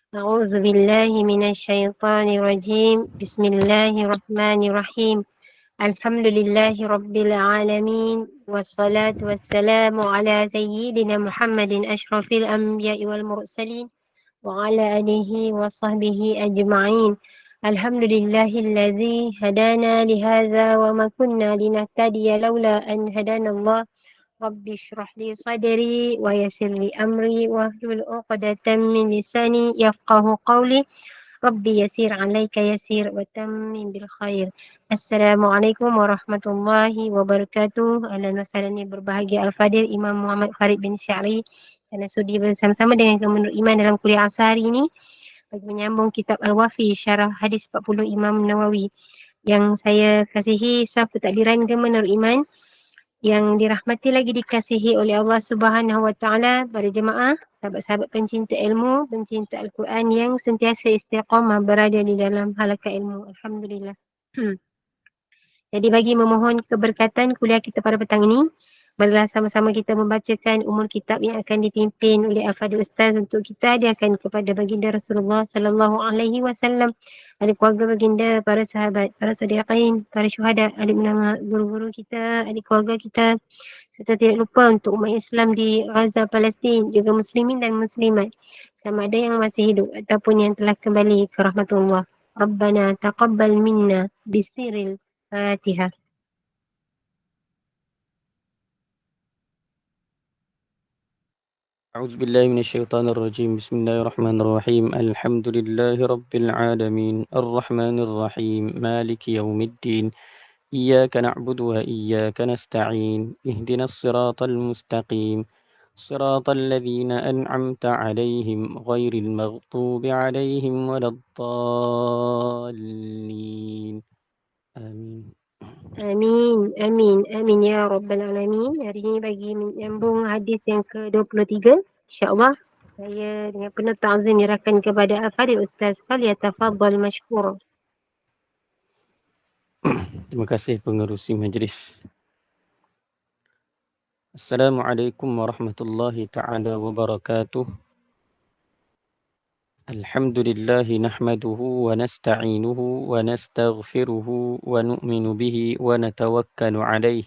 أعوذ بالله من الشيطان الرجيم بسم الله الرحمن الرحيم الحمد لله رب العالمين والصلاة والسلام على سيدنا محمد أشرف الأنبياء والمرسلين وعلى آله وصحبه أجمعين الحمد لله الذي هدانا لهذا وما كنا لنهتدي لولا أن هدانا الله رب اشرح لي صدري ويسر لي أمري واحلل عقدة من لساني يفقه قولي ربي يسير عليك يسير وتمم بالخير. Assalamualaikum warahmatullahi wabarakatuh. Ahlan wa sahlan yang berbahagia Al-Fadil Imam Muhammad Farid bin Syari kerana sudi bersama-sama dengan Kemenur Iman dalam kuliah asar hari ini bagi menyambung kitab Al-Wafi Syarah Hadis 40 Imam Nawawi yang saya kasihi staf pentadbiran Kemenur Iman yang dirahmati lagi dikasihi oleh Allah Subhanahu Wa Taala para jemaah, sahabat-sahabat pencinta ilmu, pencinta Al-Quran yang sentiasa istiqamah berada di dalam halaqah ilmu. Alhamdulillah. Jadi bagi memohon keberkatan kuliah kita pada petang ini, marilah sama-sama kita membacakan umur kitab yang akan dipimpin oleh Al-Fadhil Ustaz untuk kita hadiahkan kepada baginda Rasulullah sallallahu alaihi wasallam, ahli keluarga baginda, para sahabat, para sadiqin, para syuhada, ahli ulama, guru-guru kita, ahli keluarga kita, serta tidak lupa untuk umat Islam di Gaza, Palestin, juga muslimin dan muslimat, sama ada yang masih hidup ataupun yang telah kembali ke rahmatullah. Rabbana taqabbal minna bisiril Fatihah. أعوذ بالله من الشيطان الرجيم بسم الله الرحمن الرحيم الحمد لله رب العالمين الرحمن الرحيم مالك يوم الدين إياك نعبد وإياك نستعين اهدنا الصراط المستقيم صراط الذين أنعمت عليهم غير المغضوب عليهم ولا الضالين آمين. Amin, amin, amin ya Rabbal Alamin. Hari ini bagi menyambung hadis yang ke-23, insyaAllah saya dengan penuh ta'zim menyerahkan kepada Al-Fadhil Ustaz. Falyatafaddal mashkur. Terima kasih pengerusi majlis. Assalamualaikum warahmatullahi taala wabarakatuh. الحمد لله نحمده ونستعينه ونستغفره ونؤمن به ونتوكل عليه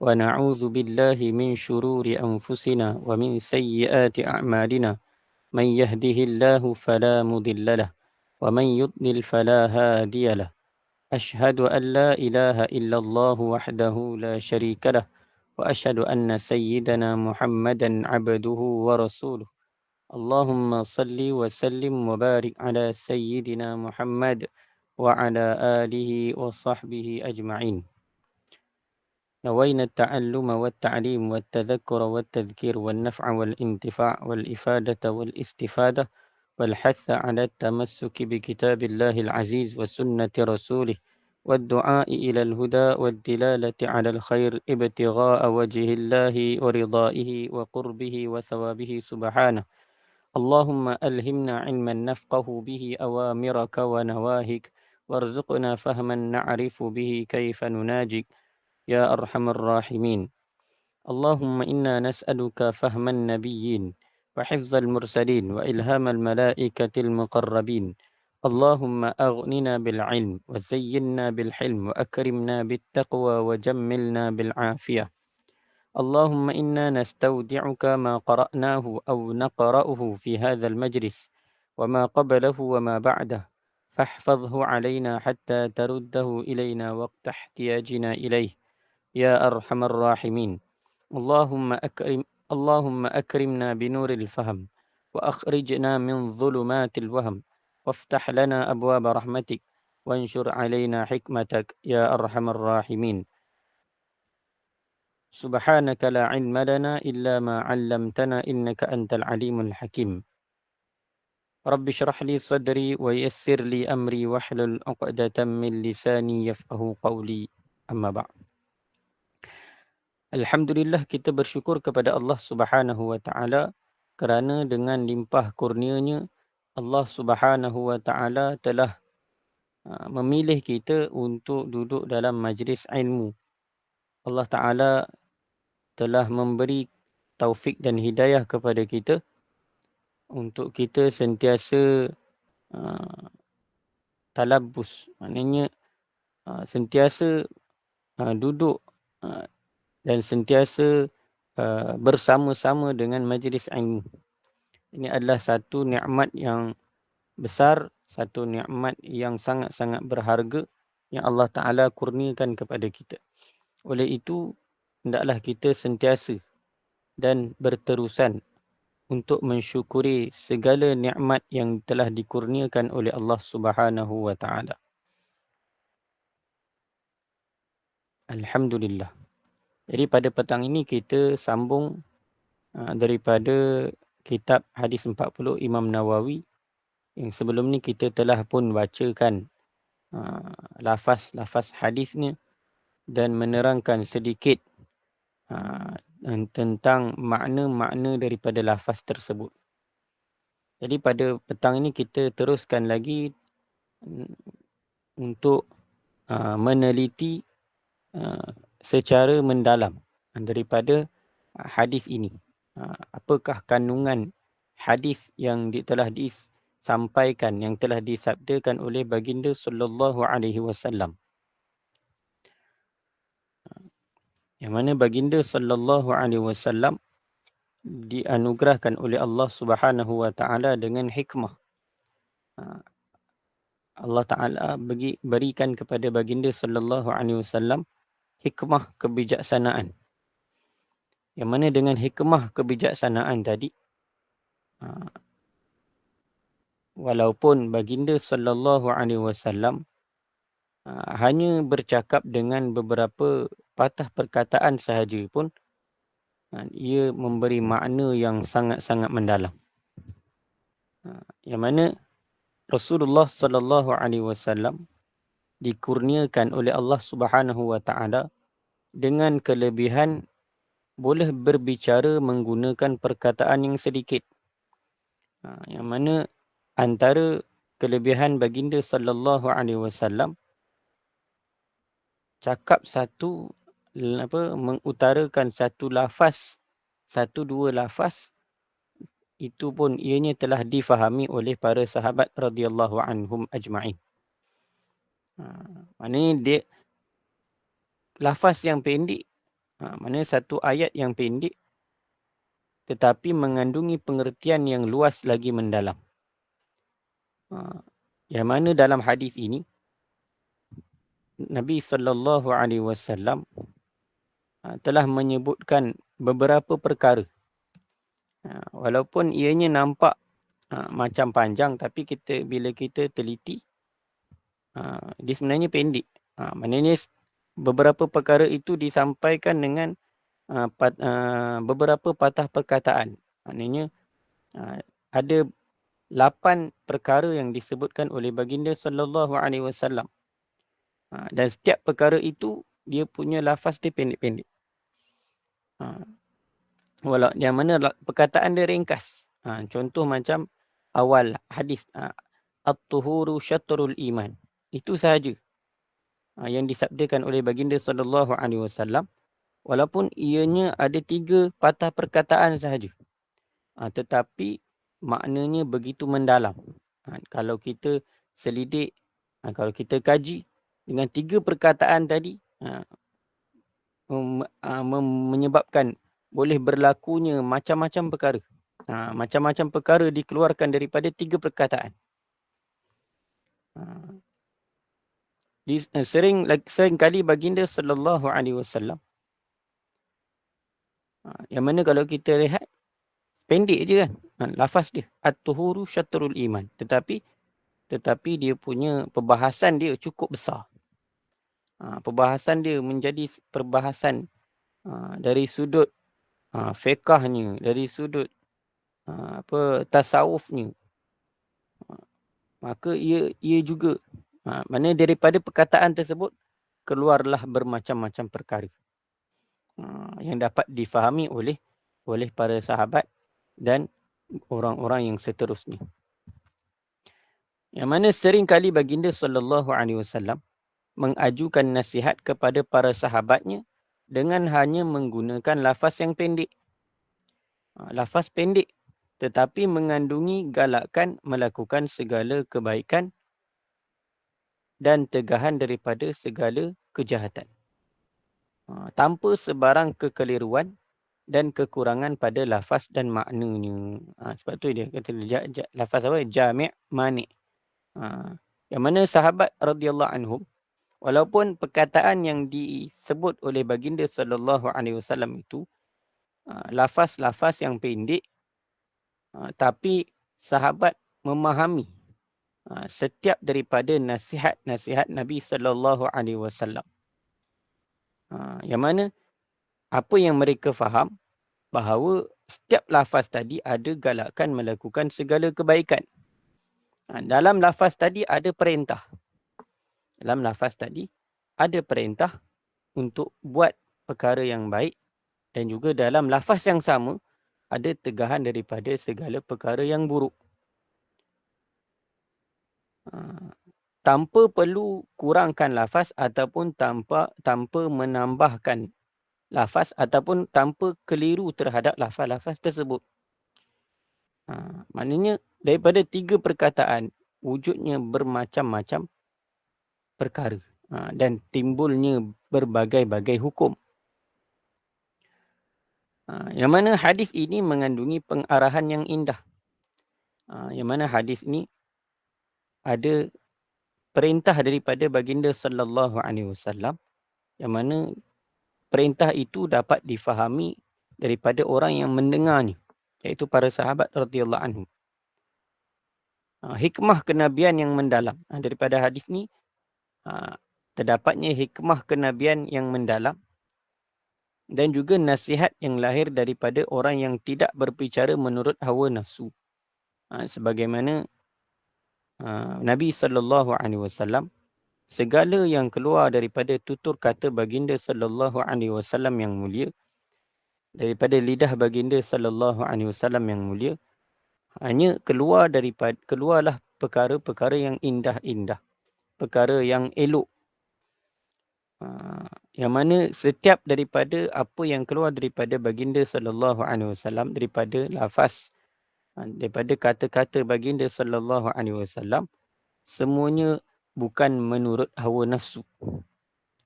ونعوذ بالله من شرور أنفسنا ومن سيئات أعمالنا من يهده الله فلا مضل له ومن يضلل فلا هادي له أشهد أن لا إله إلا الله وحده لا شريك له وأشهد أن سيدنا محمدا عبده ورسوله اللهم صل وسلم وبارك على سيدنا محمد وعلى آله وصحبه أجمعين. نوينا التعلم والتعليم والتذكر والتذكير والنفع والانتفاع والإفادة والاستفادة والحث على التمسك بكتاب الله العزيز وسنة رسوله والدعاء إلى الهدى والدلالة على الخير ابتغاء وجه الله ورضائه وقربه وثوابه سبحانه. اللهم ألهمنا علما نفقه به أوامرك ونواهيك وارزقنا فهما نعرف به كيف نناجيك يا أرحم الراحمين. اللهم إنا نسألك فهم النبيين وحفظ المرسلين وإلهام الملائكة المقربين. اللهم أغننا بالعلم وزينا بالحلم وأكرمنا بالتقوى وجملنا بالعافية. اللهم إنا نستودعك ما قرأناه أو نقرأه في هذا المجلس وما قبله وما بعده فاحفظه علينا حتى ترده إلينا وقت احتياجنا إليه يا أرحم الراحمين. اللهم أكرمنا بنور الفهم وأخرجنا من ظلمات الوهم وافتح لنا أبواب رحمتك وانشر علينا حكمتك يا أرحم الراحمين. سبحانك لا علم لنا إلا ما علمتنا إنك أنت العليم الحكيم. رب اشرح لي صدري ويسر لي أمري واحلل عقدة من لساني يفقه قولي أما بعد. Alhamdulillah, kita bersyukur kepada Allah Subhanahu Wa Taala kerana dengan limpah kurnianya Allah Subhanahu Wa Taala telah memilih kita untuk duduk dalam majlis ilmu. Allah Taala telah memberi taufik dan hidayah kepada kita untuk kita sentiasa talabus, maknanya sentiasa duduk dan sentiasa bersama-sama dengan majlis ilmu. Ini adalah satu nikmat yang besar, satu nikmat yang sangat-sangat berharga yang Allah Ta'ala kurniakan kepada kita. Oleh itu, hendaklah kita sentiasa dan berterusan untuk mensyukuri segala nikmat yang telah dikurniakan oleh Allah Subhanahu wa Ta'ala. Alhamdulillah. Jadi pada petang ini kita sambung daripada kitab Hadis 40 Imam Nawawi yang sebelum ni kita telah pun bacakan lafaz-lafaz hadisnya dan menerangkan sedikit tentang makna-makna daripada lafaz tersebut. Jadi pada petang ini kita teruskan lagi untuk meneliti secara mendalam daripada hadis ini. Apakah kandungan hadis yang telah disampaikan, yang telah disabdakan oleh baginda sallallahu alaihi wasallam. Yang mana baginda sallallahu alaihi wasallam dianugerahkan oleh Allah Subhanahu wa taala dengan hikmah. Allah Taala berikan kepada baginda sallallahu alaihi wasallam hikmah kebijaksanaan. Yang mana dengan hikmah kebijaksanaan tadi, walaupun baginda sallallahu alaihi wasallam hanya bercakap dengan beberapa patah perkataan sahaja pun, ia memberi makna yang sangat-sangat mendalam. Yang mana Rasulullah sallallahu alaihi wasallam dikurniakan oleh Allah Subhanahu wa taala dengan kelebihan boleh berbicara menggunakan perkataan yang sedikit. Yang mana antara kelebihan baginda sallallahu alaihi wasallam, cakap mengutarakan satu lafaz, satu dua lafaz, itu pun ianya telah difahami oleh para sahabat radhiyallahu anhum ajma'in. Maknanya dia lafaz yang pendek, maknanya satu ayat yang pendek tetapi mengandungi pengertian yang luas lagi mendalam. Yang mana dalam hadis ini Nabi sallallahu alaihi wasallam telah menyebutkan beberapa perkara. Walaupun ianya nampak macam panjang, tapi bila kita teliti, dia sebenarnya pendek. Maknanya beberapa perkara itu disampaikan dengan beberapa patah perkataan. Maknanya ada 8 perkara yang disebutkan oleh baginda sallallahu alaihi wasallam. Dan setiap perkara itu dia punya lafaz dia pendek-pendek. Yang mana perkataan dia ringkas. Contoh macam awal hadis, at-tuhuru syatrul iman. Itu sahaja yang disabdakan oleh baginda sallallahu alaihi wasallam. Walaupun ianya ada 3 patah perkataan sahaja, tetapi maknanya begitu mendalam. Kalau kita selidik, kalau kita kaji dengan 3 perkataan tadi, menyebabkan boleh berlakunya macam-macam perkara. Macam-macam perkara dikeluarkan daripada 3 perkataan. Sering kali baginda sallallahu alaihi wasallam, yang mana kalau kita lihat pendek je kan lafaz dia, at-tuhuru syatrul iman, tetapi dia punya perbahasan dia cukup besar. Perbahasan dia menjadi perbahasan dari sudut fiqahnya, dari sudut tasawufnya. Maka ia juga mana daripada perkataan tersebut keluarlah bermacam-macam perkara yang dapat difahami oleh para sahabat dan orang-orang yang seterusnya. Yang mana sering kali baginda sallallahu alaihi wasallam mengajukan nasihat kepada para sahabatnya dengan hanya menggunakan lafaz yang pendek. Lafaz pendek tetapi mengandungi galakan melakukan segala kebaikan dan tegahan daripada segala kejahatan. Tanpa sebarang kekeliruan dan kekurangan pada lafaz dan maknanya. Sebab tu dia kata lafaz apa? Jami' mani'. Yang mana sahabat radhiyallahu anhum, walaupun perkataan yang disebut oleh baginda sallallahu alaihi wasallam itu lafaz-lafaz yang pendek, tapi sahabat memahami setiap daripada nasihat-nasihat Nabi sallallahu alaihi wasallam. Yang mana apa yang mereka faham bahawa setiap lafaz tadi ada galakan melakukan segala kebaikan. Dalam lafaz tadi ada perintah. Dalam lafaz tadi ada perintah untuk buat perkara yang baik, dan juga dalam lafaz yang sama ada tegahan daripada segala perkara yang buruk. Tanpa perlu kurangkan lafaz ataupun tanpa menambahkan lafaz ataupun tanpa keliru terhadap lafaz-lafaz tersebut. Maknanya daripada 3 perkataan wujudnya bermacam-macam perkara dan timbulnya berbagai-bagai hukum. Yang mana hadis ini mengandungi pengarahan yang indah. Yang mana hadis ini ada perintah daripada baginda sallallahu alaihi wasallam, yang mana perintah itu dapat difahami daripada orang yang mendengarnya, iaitu para sahabat radhiyallahu anhum. Hikmah kenabian yang mendalam. Daripada hadis ni terdapatnya hikmah kenabian yang mendalam dan juga nasihat yang lahir daripada orang yang tidak berbicara menurut hawa nafsu. Sebagaimana Nabi sallallahu alaihi wasallam, segala yang keluar daripada tutur kata baginda sallallahu alaihi wasallam yang mulia, daripada lidah baginda sallallahu alaihi wasallam yang mulia, hanya keluarlah perkara-perkara yang indah-indah, perkara yang elok. Yang mana setiap daripada apa yang keluar daripada baginda sallallahu alaihi wasallam, daripada lafaz, daripada kata-kata baginda sallallahu alaihi wasallam, semuanya bukan menurut hawa nafsu.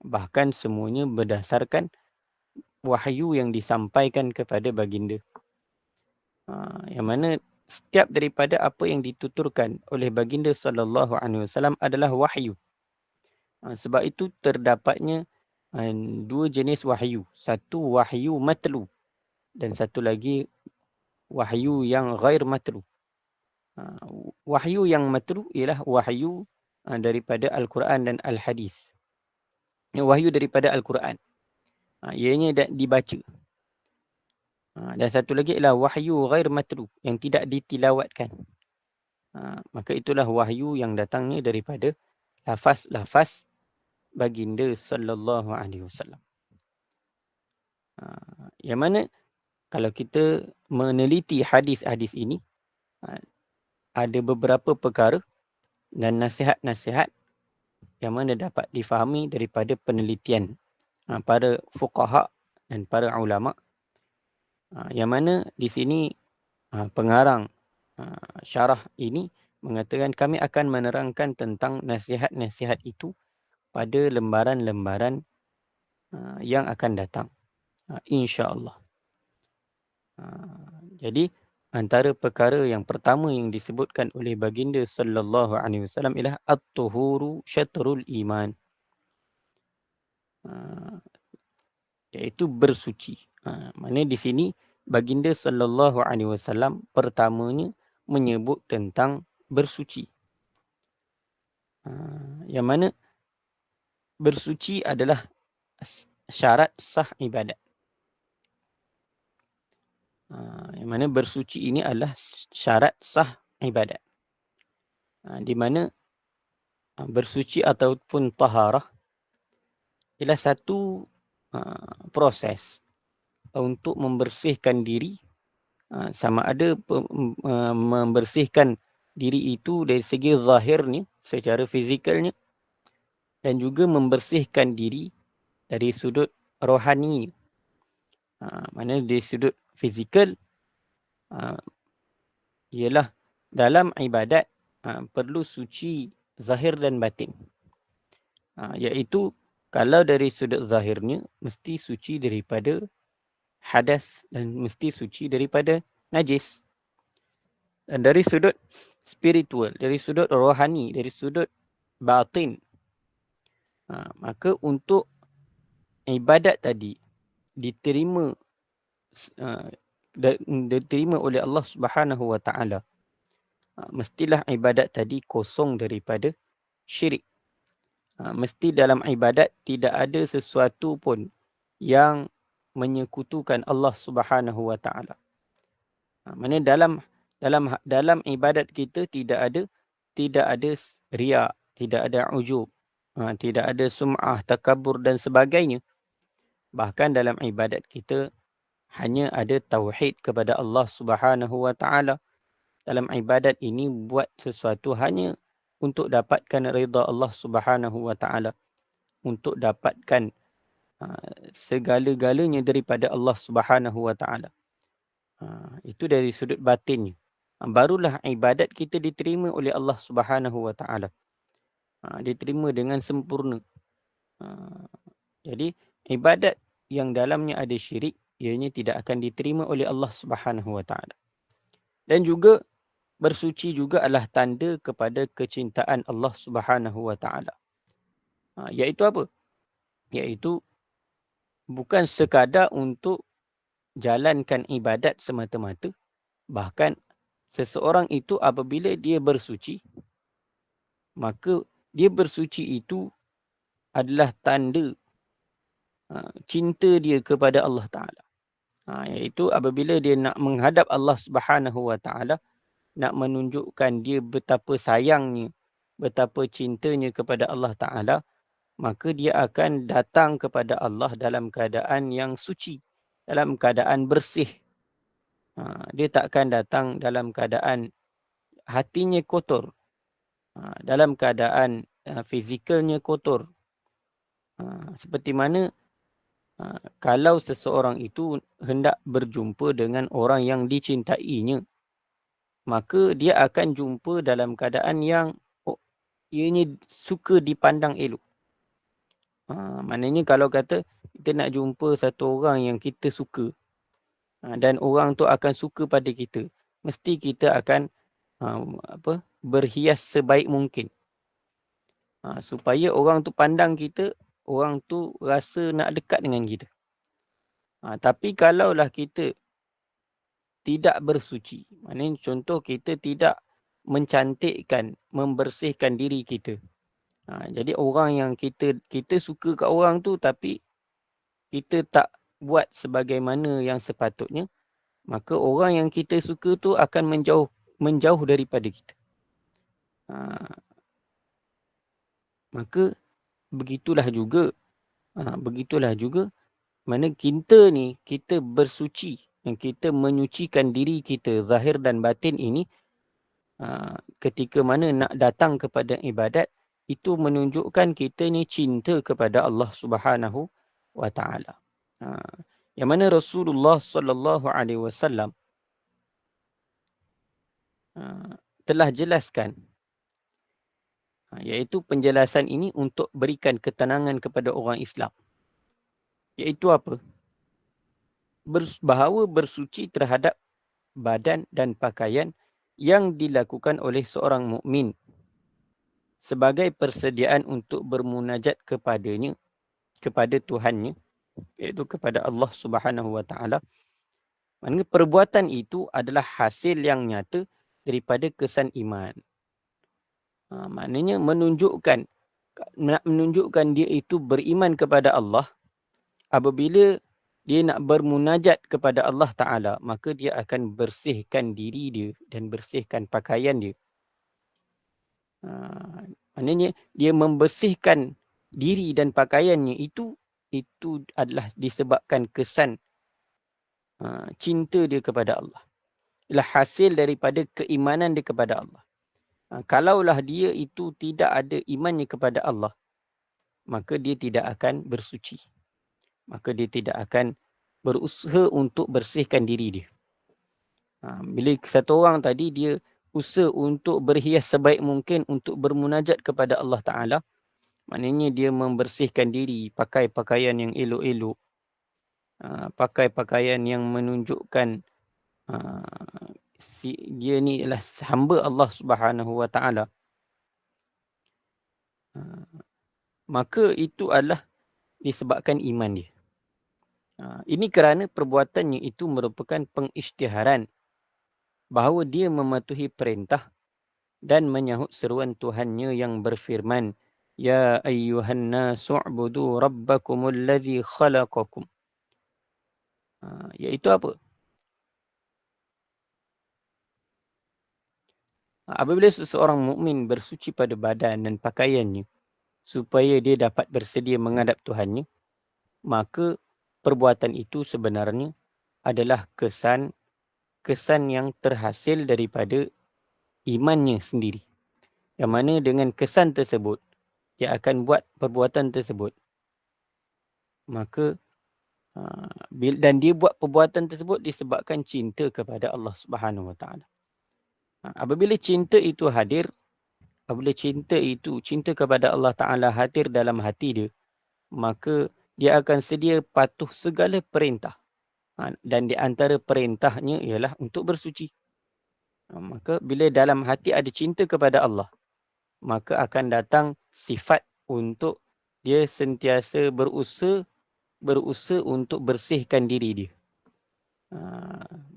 Bahkan semuanya berdasarkan wahyu yang disampaikan kepada baginda. Yang mana setiap daripada apa yang dituturkan oleh baginda sallallahu alaihi wasallam adalah wahyu. Sebab itu terdapatnya 2 jenis wahyu. Satu wahyu matlu dan satu lagi wahyu yang ghair matlu. Wahyu yang matlu ialah wahyu daripada Al-Quran dan Al-Hadis. Wahyu daripada Al-Quran. Ianya dibaca. Dan satu lagi ialah wahyu ghair matlu, yang tidak ditilawatkan. Maka itulah wahyu yang datangnya daripada lafaz-lafaz baginda sallallahu alaihi wasallam. Yang mana kalau kita meneliti hadis-hadis ini, ada beberapa perkara dan nasihat-nasihat yang mana dapat difahami daripada penelitian para fuqaha dan para ulama. Yang mana di sini pengarang syarah ini mengatakan kami akan menerangkan tentang nasihat-nasihat itu pada lembaran-lembaran yang akan datang, insya-Allah. Jadi antara perkara yang pertama yang disebutkan oleh baginda sallallahu alaihi wasallam ialah at-tuhuru syatrul iman, iaitu bersuci. Maknanya di sini baginda sallallahu alaihi wasallam pertamanya menyebut tentang bersuci. Yang mana bersuci adalah syarat sah ibadat. Yang mana bersuci ini adalah syarat sah ibadat. Di mana bersuci ataupun taharah ialah satu proses untuk membersihkan diri, sama ada membersihkan diri itu dari segi zahirnya, secara fizikalnya, dan juga membersihkan diri dari sudut rohani. Mana dari sudut fizikal, ialah dalam ibadat perlu suci zahir dan batin. Iaitu kalau dari sudut zahirnya mesti suci daripada hadas dan mesti suci daripada najis. Dan dari sudut spiritual, dari sudut rohani, dari sudut batin, maka untuk ibadat tadi diterima diterima oleh Allah Subhanahu Wa Taala, mestilah ibadat tadi kosong daripada syirik. Mesti dalam ibadat tidak ada sesuatu pun yang menyekutukan Allah Subhanahu Wa Taala. Maksudnya dalam ibadat kita tidak ada riak, tidak ada ujub, tidak ada sum'ah, takabur dan sebagainya. Bahkan dalam ibadat kita hanya ada tauhid kepada Allah Subhanahu Wa Taala. Dalam ibadat ini buat sesuatu hanya untuk dapatkan redha Allah Subhanahu Wa Taala, untuk dapatkan segala-galanya daripada Allah Subhanahu Wa Taala. Itu dari sudut batinnya. Barulah ibadat kita diterima oleh Allah Subhanahu Wa Taala. Diterima dengan sempurna. Jadi ibadat yang dalamnya ada syirik, ianya tidak akan diterima oleh Allah Subhanahu Wa Taala. Dan juga bersuci juga adalah tanda kepada kecintaan Allah Subhanahu Wa Taala. Iaitu apa? Iaitu bukan sekadar untuk jalankan ibadat semata-mata. Bahkan seseorang itu apabila dia bersuci, maka dia bersuci itu adalah tanda cinta dia kepada Allah Ta'ala. Iaitu apabila dia nak menghadap Allah Subhanahu Wa Taala, nak menunjukkan dia betapa sayangnya, betapa cintanya kepada Allah Ta'ala, maka dia akan datang kepada Allah dalam keadaan yang suci, dalam keadaan bersih. Dia tak akan datang dalam keadaan hatinya kotor, dalam keadaan fizikalnya kotor. Seperti mana kalau seseorang itu hendak berjumpa dengan orang yang dicintainya, maka dia akan jumpa dalam keadaan yang ianya suka dipandang elok. Maknanya kalau kata kita nak jumpa satu orang yang kita suka, dan orang tu akan suka pada kita, mesti kita akan berhias sebaik mungkin, supaya orang tu pandang kita, orang tu rasa nak dekat dengan kita. Tapi kalaulah kita tidak bersuci, maknanya contoh kita tidak mencantikkan, membersihkan diri kita. Jadi orang yang kita suka kat orang tu tapi kita tak buat sebagaimana yang sepatutnya, maka orang yang kita suka tu akan menjauh daripada kita. Maka begitulah juga mana kita bersuci, yang kita menyucikan diri kita zahir dan batin ini, ketika mana nak datang kepada ibadat, itu menunjukkan kita ni cinta kepada Allah Subhanahu Wa Taala. Yang mana Rasulullah sallallahu alaihi wasallam telah jelaskan, iaitu penjelasan ini untuk berikan ketenangan kepada orang Islam. Iaitu apa? Bahawa bersuci terhadap badan dan pakaian yang dilakukan oleh seorang mukmin sebagai persediaan untuk bermunajat kepadanya, kepada Tuhannya, iaitu kepada Allah Subhanahu Wa Taala. Maksudnya perbuatan itu adalah hasil yang nyata daripada kesan iman. Maknanya menunjukkan dia itu beriman kepada Allah. Apabila dia nak bermunajat kepada Allah Ta'ala, maka dia akan bersihkan diri dia dan bersihkan pakaian dia. Maknanya dia membersihkan diri dan pakaiannya itu adalah disebabkan kesan cinta dia kepada Allah. Ialah hasil daripada keimanan dia kepada Allah. Kalaulah dia itu tidak ada imannya kepada Allah, maka dia tidak akan bersuci. Maka dia tidak akan berusaha untuk bersihkan diri dia. Bila satu orang tadi dia usaha untuk berhias sebaik mungkin untuk bermunajat kepada Allah Ta'ala, maknanya dia membersihkan diri, pakai pakaian yang elok-elok, pakai pakaian yang menunjukkan dia ni adalah hamba Allah Subhanahu Wa Ta'ala. Maka itu adalah disebabkan iman dia. Ini kerana perbuatannya itu merupakan pengisytiharan bahawa dia mematuhi perintah dan menyahut seruan Tuhannya yang berfirman, Ya ayyuhan nasu'budu rabbakumul ladzi khalaqakum. Iaitu apa? Apabila seseorang mukmin bersuci pada badan dan pakaiannya supaya dia dapat bersedia menghadap Tuhannya, maka perbuatan itu sebenarnya adalah kesan yang terhasil daripada imannya sendiri. Yang mana dengan kesan tersebut, dia akan buat perbuatan tersebut. Maka dan dia buat perbuatan tersebut disebabkan cinta kepada Allah Subhanahu Wa Taala. Apabila cinta itu hadir, apabila cinta kepada Allah Ta'ala hadir dalam hati dia, maka dia akan sedia patuh segala perintah. Dan di antara perintahnya ialah untuk bersuci. Maka bila dalam hati ada cinta kepada Allah, maka akan datang sifat untuk dia sentiasa berusaha untuk bersihkan diri dia.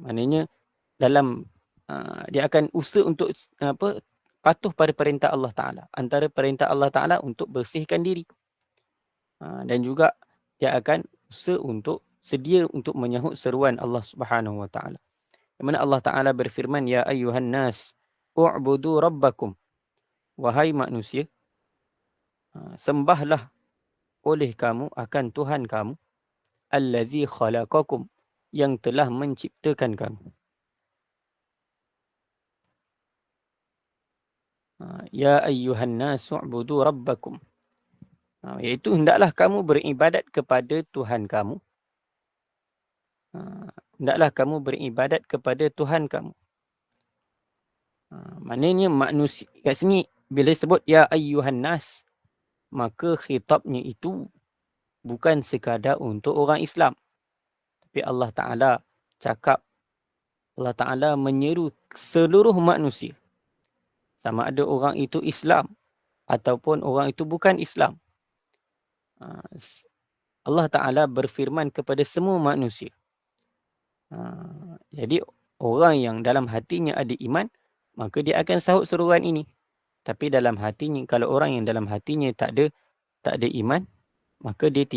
Maknanya dalam dia akan usaha untuk patuh pada perintah Allah Ta'ala. Antara perintah Allah Ta'ala untuk bersihkan diri. Dan juga dia akan usaha untuk sedia untuk menyahut seruan Allah Subhanahu Wa Ta'ala. Di mana Allah Ta'ala berfirman, Ya ayyuhan nas, u'budu rabbakum. Wahai manusia, sembahlah oleh kamu akan Tuhan kamu, Allazi khalaqakum, yang telah menciptakan kamu. Ya ayyuhan nasu ubudu rabbakum. Iaitu hendaklah kamu beribadat kepada Tuhan kamu. Hendaklah kamu beribadat kepada Tuhan kamu. Maknanya manusia kat sini bila sebut ya ayyuhan nas, maka khitabnya itu bukan sekadar untuk orang Islam. Tapi Allah Ta'ala cakap, Allah Ta'ala menyeru seluruh manusia. Sama ada orang itu Islam ataupun orang itu bukan Islam. Allah Ta'ala berfirman kepada semua manusia. Jadi orang yang dalam hatinya ada iman, maka dia akan sahut seruan ini. Tapi dalam hatinya, kalau orang yang dalam hatinya tak ada iman, maka dia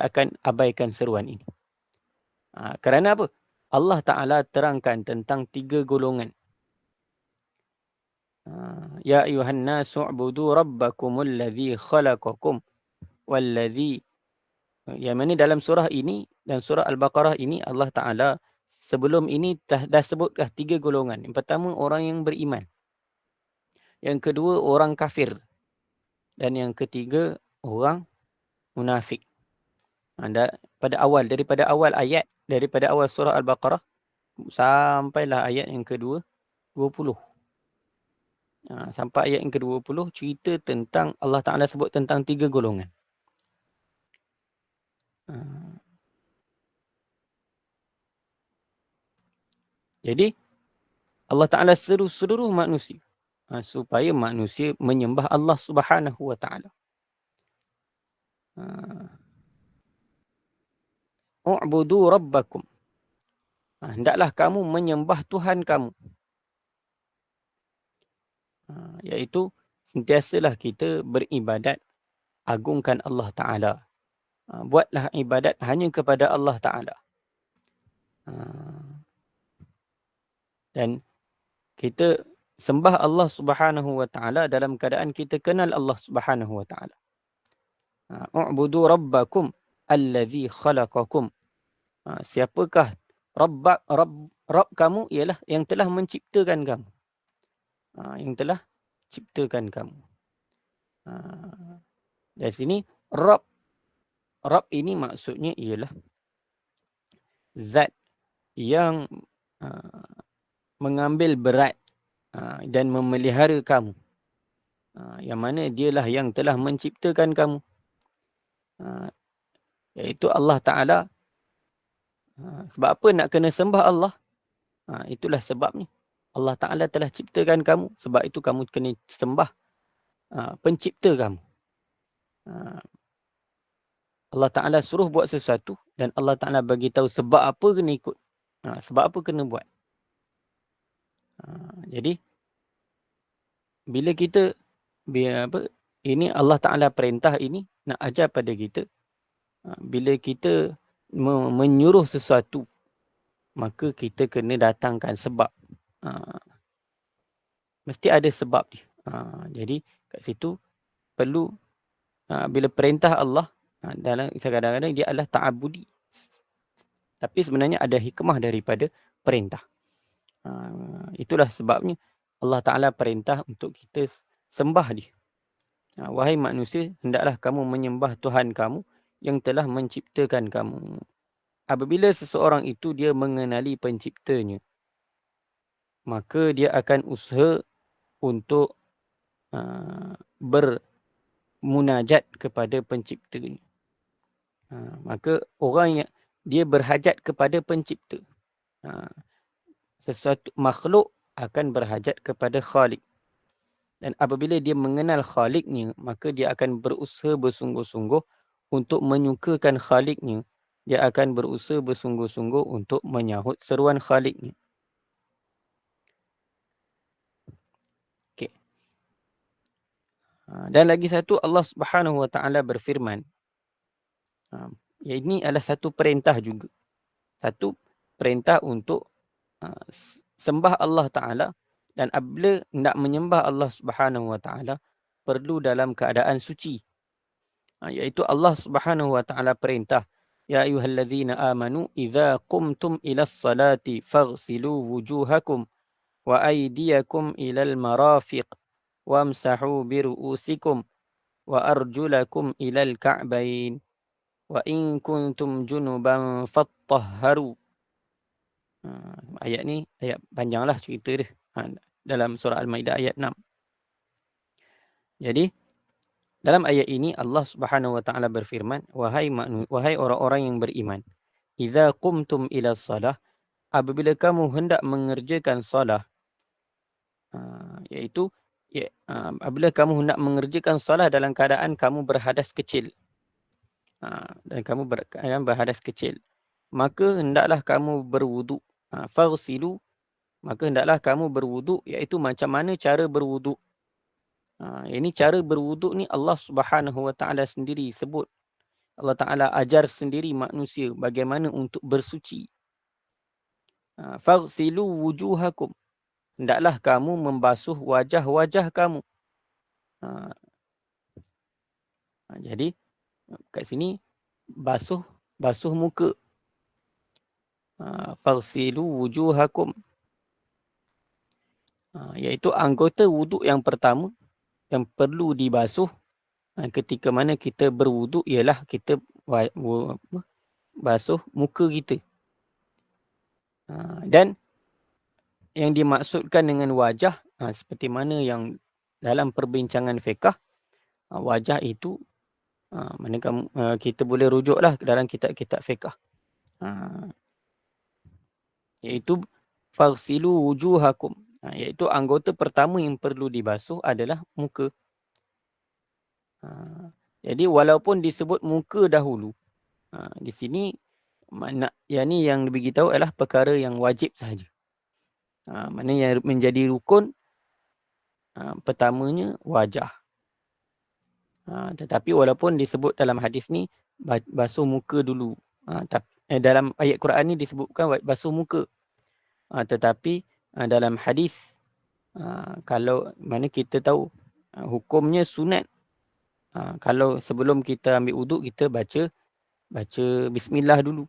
akan abaikan seruan ini. Kerana apa? Allah Ta'ala terangkan tentang 3 golongan. Ya ayuhan nasu ubudu rabbakumul ladzi khalaqakum walladzi, yang mana dalam surah ini dan surah Al-Baqarah ini Allah Ta'ala sebelum ini dah sebutkan 3 golongan. Yang pertama orang yang beriman. Yang kedua orang kafir. Dan yang ketiga orang munafik. Daripada awal surah Al-Baqarah sampailah ayat yang kedua 20. Sampai ayat yang ke-20 cerita tentang Allah Ta'ala sebut tentang 3 golongan. Jadi Allah Ta'ala seru seluruh manusia supaya manusia menyembah Allah Subhanahu Wa Ta'ala. U'budu rabbakum. Hendaklah kamu menyembah Tuhan kamu. Iaitu sentiasalah kita beribadat, agungkan Allah Ta'ala. Buatlah ibadat hanya kepada Allah Ta'ala. Dan kita sembah Allah Subhanahu Wa Ta'ala dalam keadaan kita kenal Allah Subhanahu Wa Ta'ala. U'budu rabbakum allazi khalaqakum. Siapakah Rabb kamu? Ialah yang telah menciptakan kamu. Yang telah ciptakan kamu. Dari sini Rabb ini maksudnya ialah zat yang mengambil berat dan memelihara kamu. Yang mana dialah yang telah menciptakan kamu. Iaitu Allah Ta'ala. Sebab apa nak kena sembah Allah? Itulah sebabnya. Allah Ta'ala telah ciptakan kamu. Sebab itu kamu kena sembah pencipta kamu. Allah Ta'ala suruh buat sesuatu dan Allah Ta'ala bagi tahu sebab apa kena ikut. Sebab apa kena buat. Jadi, bila kita, ini Allah Ta'ala perintah ini nak ajar pada kita. Bila kita menyuruh sesuatu, maka kita kena datangkan sebab. Mesti ada sebab dia. Jadi, kat situ perlu, bila perintah Allah, dalam kadang-kadang dia adalah ta'abudi. Tapi sebenarnya ada hikmah daripada perintah. Itulah sebabnya Allah Ta'ala perintah untuk kita sembah dia. Wahai manusia, hendaklah kamu menyembah Tuhan kamu yang telah menciptakan kamu. Apabila seseorang itu dia mengenali penciptanya, maka dia akan usaha untuk bermunajat kepada penciptanya. Maka orang yang dia berhajat kepada pencipta. Sesuatu makhluk akan berhajat kepada Khalik. Dan apabila dia mengenal Khaliknya, maka dia akan berusaha bersungguh-sungguh untuk menyukakan Khaliknya. Dia akan berusaha bersungguh-sungguh untuk menyahut seruan Khaliknya. Okay. Dan lagi satu, Allah Subhanahu Wa Taala berfirman. Ini adalah satu perintah juga. Satu perintah untuk sembah Allah Ta'ala. Dan apabila nak menyembah Allah Subhanahu Wa Taala, perlu dalam keadaan suci. Iaitu Allah Subhanahu Wa Taala perintah, ya ayyuhallazina amanu idza qumtum ilas salati faghsilu wujuhakum wa aydiyakum ilal marafiq wamsahu biru'usikum wa arjulakum ilal ka'bain wa in kuntum junuban fattahharu. Ayat ni ayat panjanglah cerita dia. Dalam surah Al-Maidah ayat 6. Jadi, dalam ayat ini Allah Subhanahu Wa Taala berfirman, wahai orang-orang yang beriman, idza qumtum ila salah, apabila kamu hendak mengerjakan salah, iaitu apabila kamu hendak mengerjakan salah dalam keadaan kamu berhadas kecil, dan kamu berhadas kecil, maka hendaklah kamu berwuduk. Faghsilu, maka hendaklah kamu berwuduk, iaitu macam mana cara berwuduk. Ini cara berwuduk ni Allah Subhanahu Wa Taala sendiri sebut. Allah Ta'ala ajar sendiri manusia bagaimana untuk bersuci. Faghsilu wujuhakum, hendaklah kamu membasuh wajah-wajah kamu. Jadi kat sini basuh muka. Faghsilu wujuhakum, iaitu anggota wuduk yang pertama yang perlu dibasuh ketika mana kita berwuduk ialah kita basuh muka kita. Dan yang dimaksudkan dengan wajah, seperti mana yang dalam perbincangan fiqh, wajah itu mana kita boleh rujuklah dalam kitab-kitab fiqh, iaitu faghsilu wujuhakum, iaitu anggota pertama yang perlu dibasuh adalah muka. Jadi walaupun disebut muka dahulu, di sini yang diberitahu adalah perkara yang wajib sahaja. Mana yang menjadi rukun, pertamanya wajah. Tetapi walaupun disebut dalam hadis ni basuh muka dulu, dalam ayat Quran ni disebutkan basuh muka, tetapi dalam hadis, kalau mana kita tahu hukumnya sunat, kalau sebelum kita ambil wuduk kita baca bismillah dulu,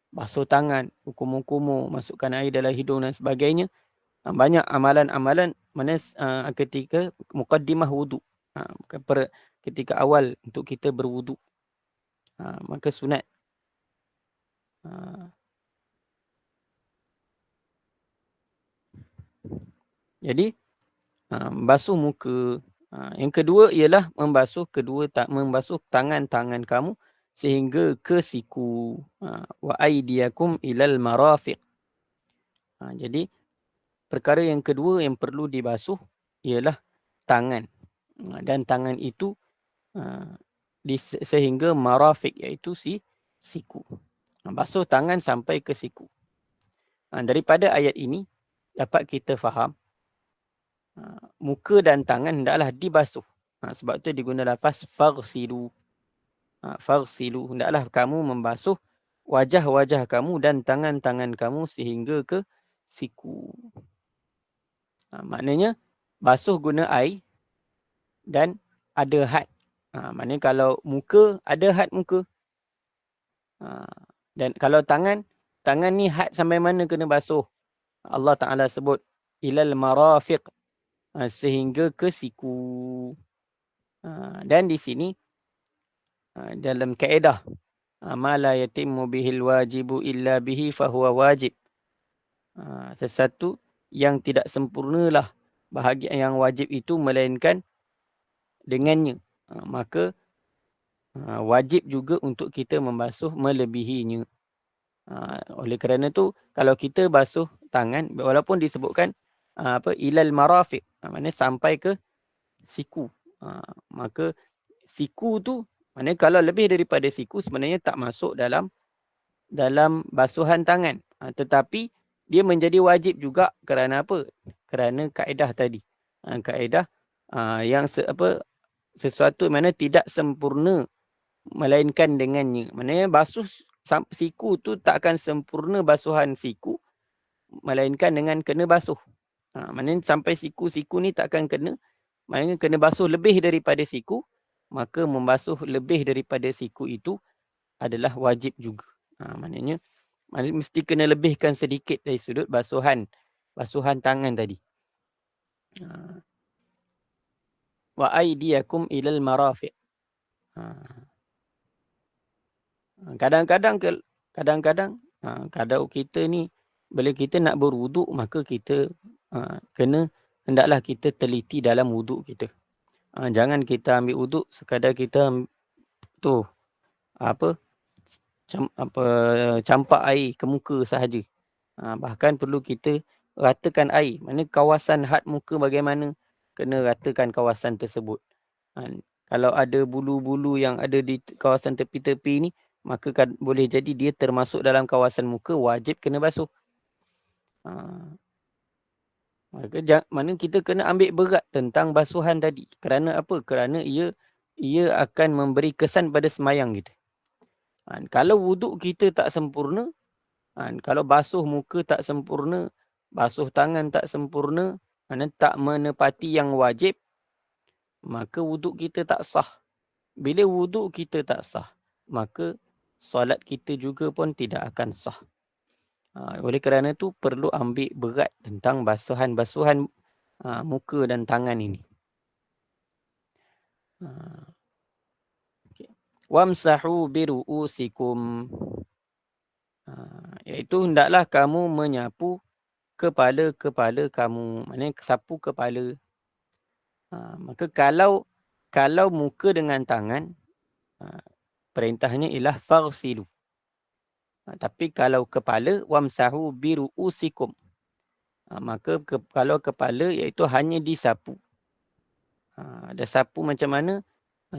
basuh tangan, ukum-ukum, masukkan air dalam hidung dan sebagainya. Banyak amalan-amalan mana ketika muqaddimah wuduk, ketika awal untuk kita berwuduk, maka sunat. Jadi membasuh muka. Yang kedua ialah membasuh tangan-tangan kamu sehingga ke siku. Wa aydiyakum ilal marafiq. Jadi perkara yang kedua yang perlu dibasuh ialah tangan. Dan tangan itu sehingga marafiq, iaitu siku. Basuh tangan sampai ke siku. Daripada ayat ini dapat kita faham muka dan tangan hendaklah dibasuh. Sebab tu diguna lafaz faghsilu. Faghsilu, hendaklah kamu membasuh wajah-wajah kamu dan tangan-tangan kamu sehingga ke siku. Maknanya basuh guna air dan ada had. Maknanya kalau muka ada had muka. Dan kalau tangan ni had sampai mana kena basuh. Allah Ta'ala sebut ilal marafiq, sehingga ke siku. Dan di sini dalam kaedah ma la yatimmu bihil wajibu illa bihi fahuwa wajib. Sesuatu yang tidak sempurnalah bahagian yang wajib itu melainkan dengannya. Maka wajib juga untuk kita membasuh melebihinya. Oleh kerana tu kalau kita basuh tangan, walaupun disebutkan ilal marafiq, maknanya sampai ke siku. Maka siku tu, maknanya kalau lebih daripada siku sebenarnya tak masuk dalam basuhan tangan. Tetapi dia menjadi wajib juga kerana apa? Kerana kaedah tadi. Kaedah yang sesuatu mana tidak sempurna melainkan dengannya. Maknanya basuh siku tu tak akan sempurna basuhan siku melainkan dengan kena basuh. Maknanya sampai siku ni tak akan kena. Maknanya kena basuh lebih daripada siku. Maka membasuh lebih daripada siku itu adalah wajib juga. Maknanya mesti kena lebihkan sedikit dari sudut basuhan tangan tadi. Wa aydiyakum ilal marafiq. Kadang-kadang kalau kita ni bila kita nak berwuduk, maka kita hendaklah kita teliti dalam wuduk kita. Jangan kita ambil wuduk sekadar kita campak air ke muka sahaja. Bahkan perlu kita ratakan air. Mana kawasan had muka bagaimana, kena ratakan kawasan tersebut. Kalau ada bulu-bulu yang ada di kawasan tepi-tepi ni, maka boleh jadi dia termasuk dalam kawasan muka, wajib kena basuh. Maka mana kita kena ambil berat tentang basuhan tadi. Kerana apa? Kerana ia akan memberi kesan pada semayang kita. Kalau wuduk kita tak sempurna, kalau basuh muka tak sempurna, basuh tangan tak sempurna, tak menepati yang wajib, maka wuduk kita tak sah. Bila wuduk kita tak sah, maka solat kita juga pun tidak akan sah. Oleh kerana itu perlu ambil berat tentang basuhan muka dan tangan ini. Wamsahu biru'usikum. Iaitu hendaklah kamu menyapu kepala-kepala kamu. Maknanya sapu kepala. Maka kalau muka dengan tangan, perintahnya ialah faghsilu. Tapi kalau kepala, wamsahu biru'usikum. Maka kalau kepala, iaitu hanya disapu. Ada sapu macam mana?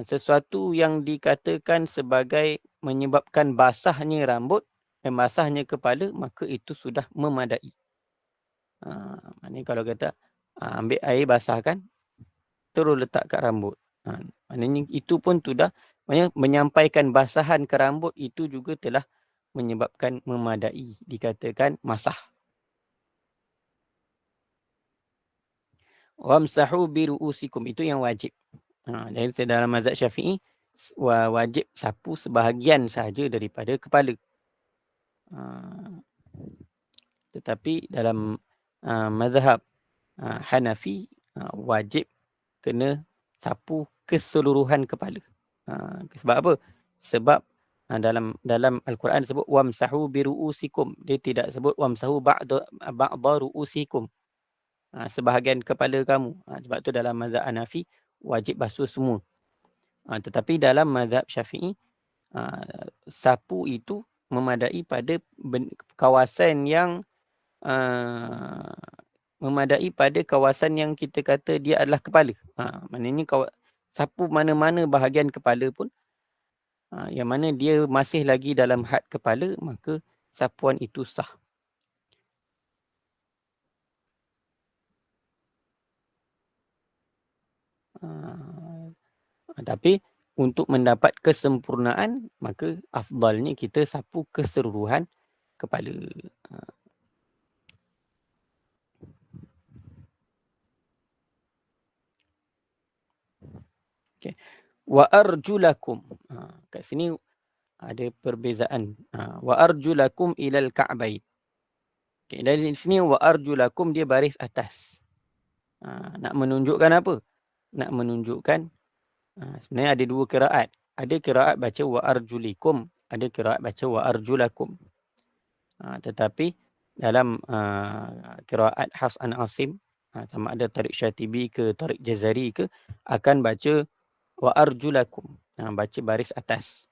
Sesuatu yang dikatakan sebagai menyebabkan basahnya rambut dan basahnya kepala, maka itu sudah memadai. Maknanya kalau kata ambil air basahkan, terus letak kat rambut. Maknanya itu pun sudah, maknanya menyampaikan basahan ke rambut itu juga telah menyebabkan memadai, dikatakan masah. Wamsahu biru'usikum, itu yang wajib. Dan dalam mazhab Syafi'i wajib sapu sebahagian sahaja daripada kepala. Tetapi dalam mazhab Hanafi wajib kena sapu keseluruhan kepala. Sebab apa? Sebab dalam Al-Quran disebut wamsahu biru'usikum. Dia tidak sebut wamsahu ba'da ru'usikum. sebahagian kepala kamu. Sebab tu dalam mazhab Hanafi wajib basuh semua. Tetapi dalam mazhab Syafi'i, sapu itu memadai pada kawasan yang memadai pada kawasan yang kita kata dia adalah kepala. Maknanya sapu mana-mana bahagian kepala pun, yang mana dia masih lagi dalam had kepala, maka sapuan itu sah. Tapi untuk mendapat kesempurnaan, maka afdalnya kita sapu keseluruhan kepala. Okay. Wa arjulakum. Kat sini ada perbezaan. Wa arjulakum ilal ka'bain. Okay, dari sini wa arjulakum dia baris atas. Nak menunjukkan apa? Nak menunjukkan sebenarnya ada dua qiraat. Ada qiraat baca wa arjulikum, ada qiraat baca wa arjulakum. Tetapi dalam qiraat Hafs an Asim, sama ada Tariq Syatibi ke Tariq Jazari ke, akan baca wa arjulakum, baca baris atas.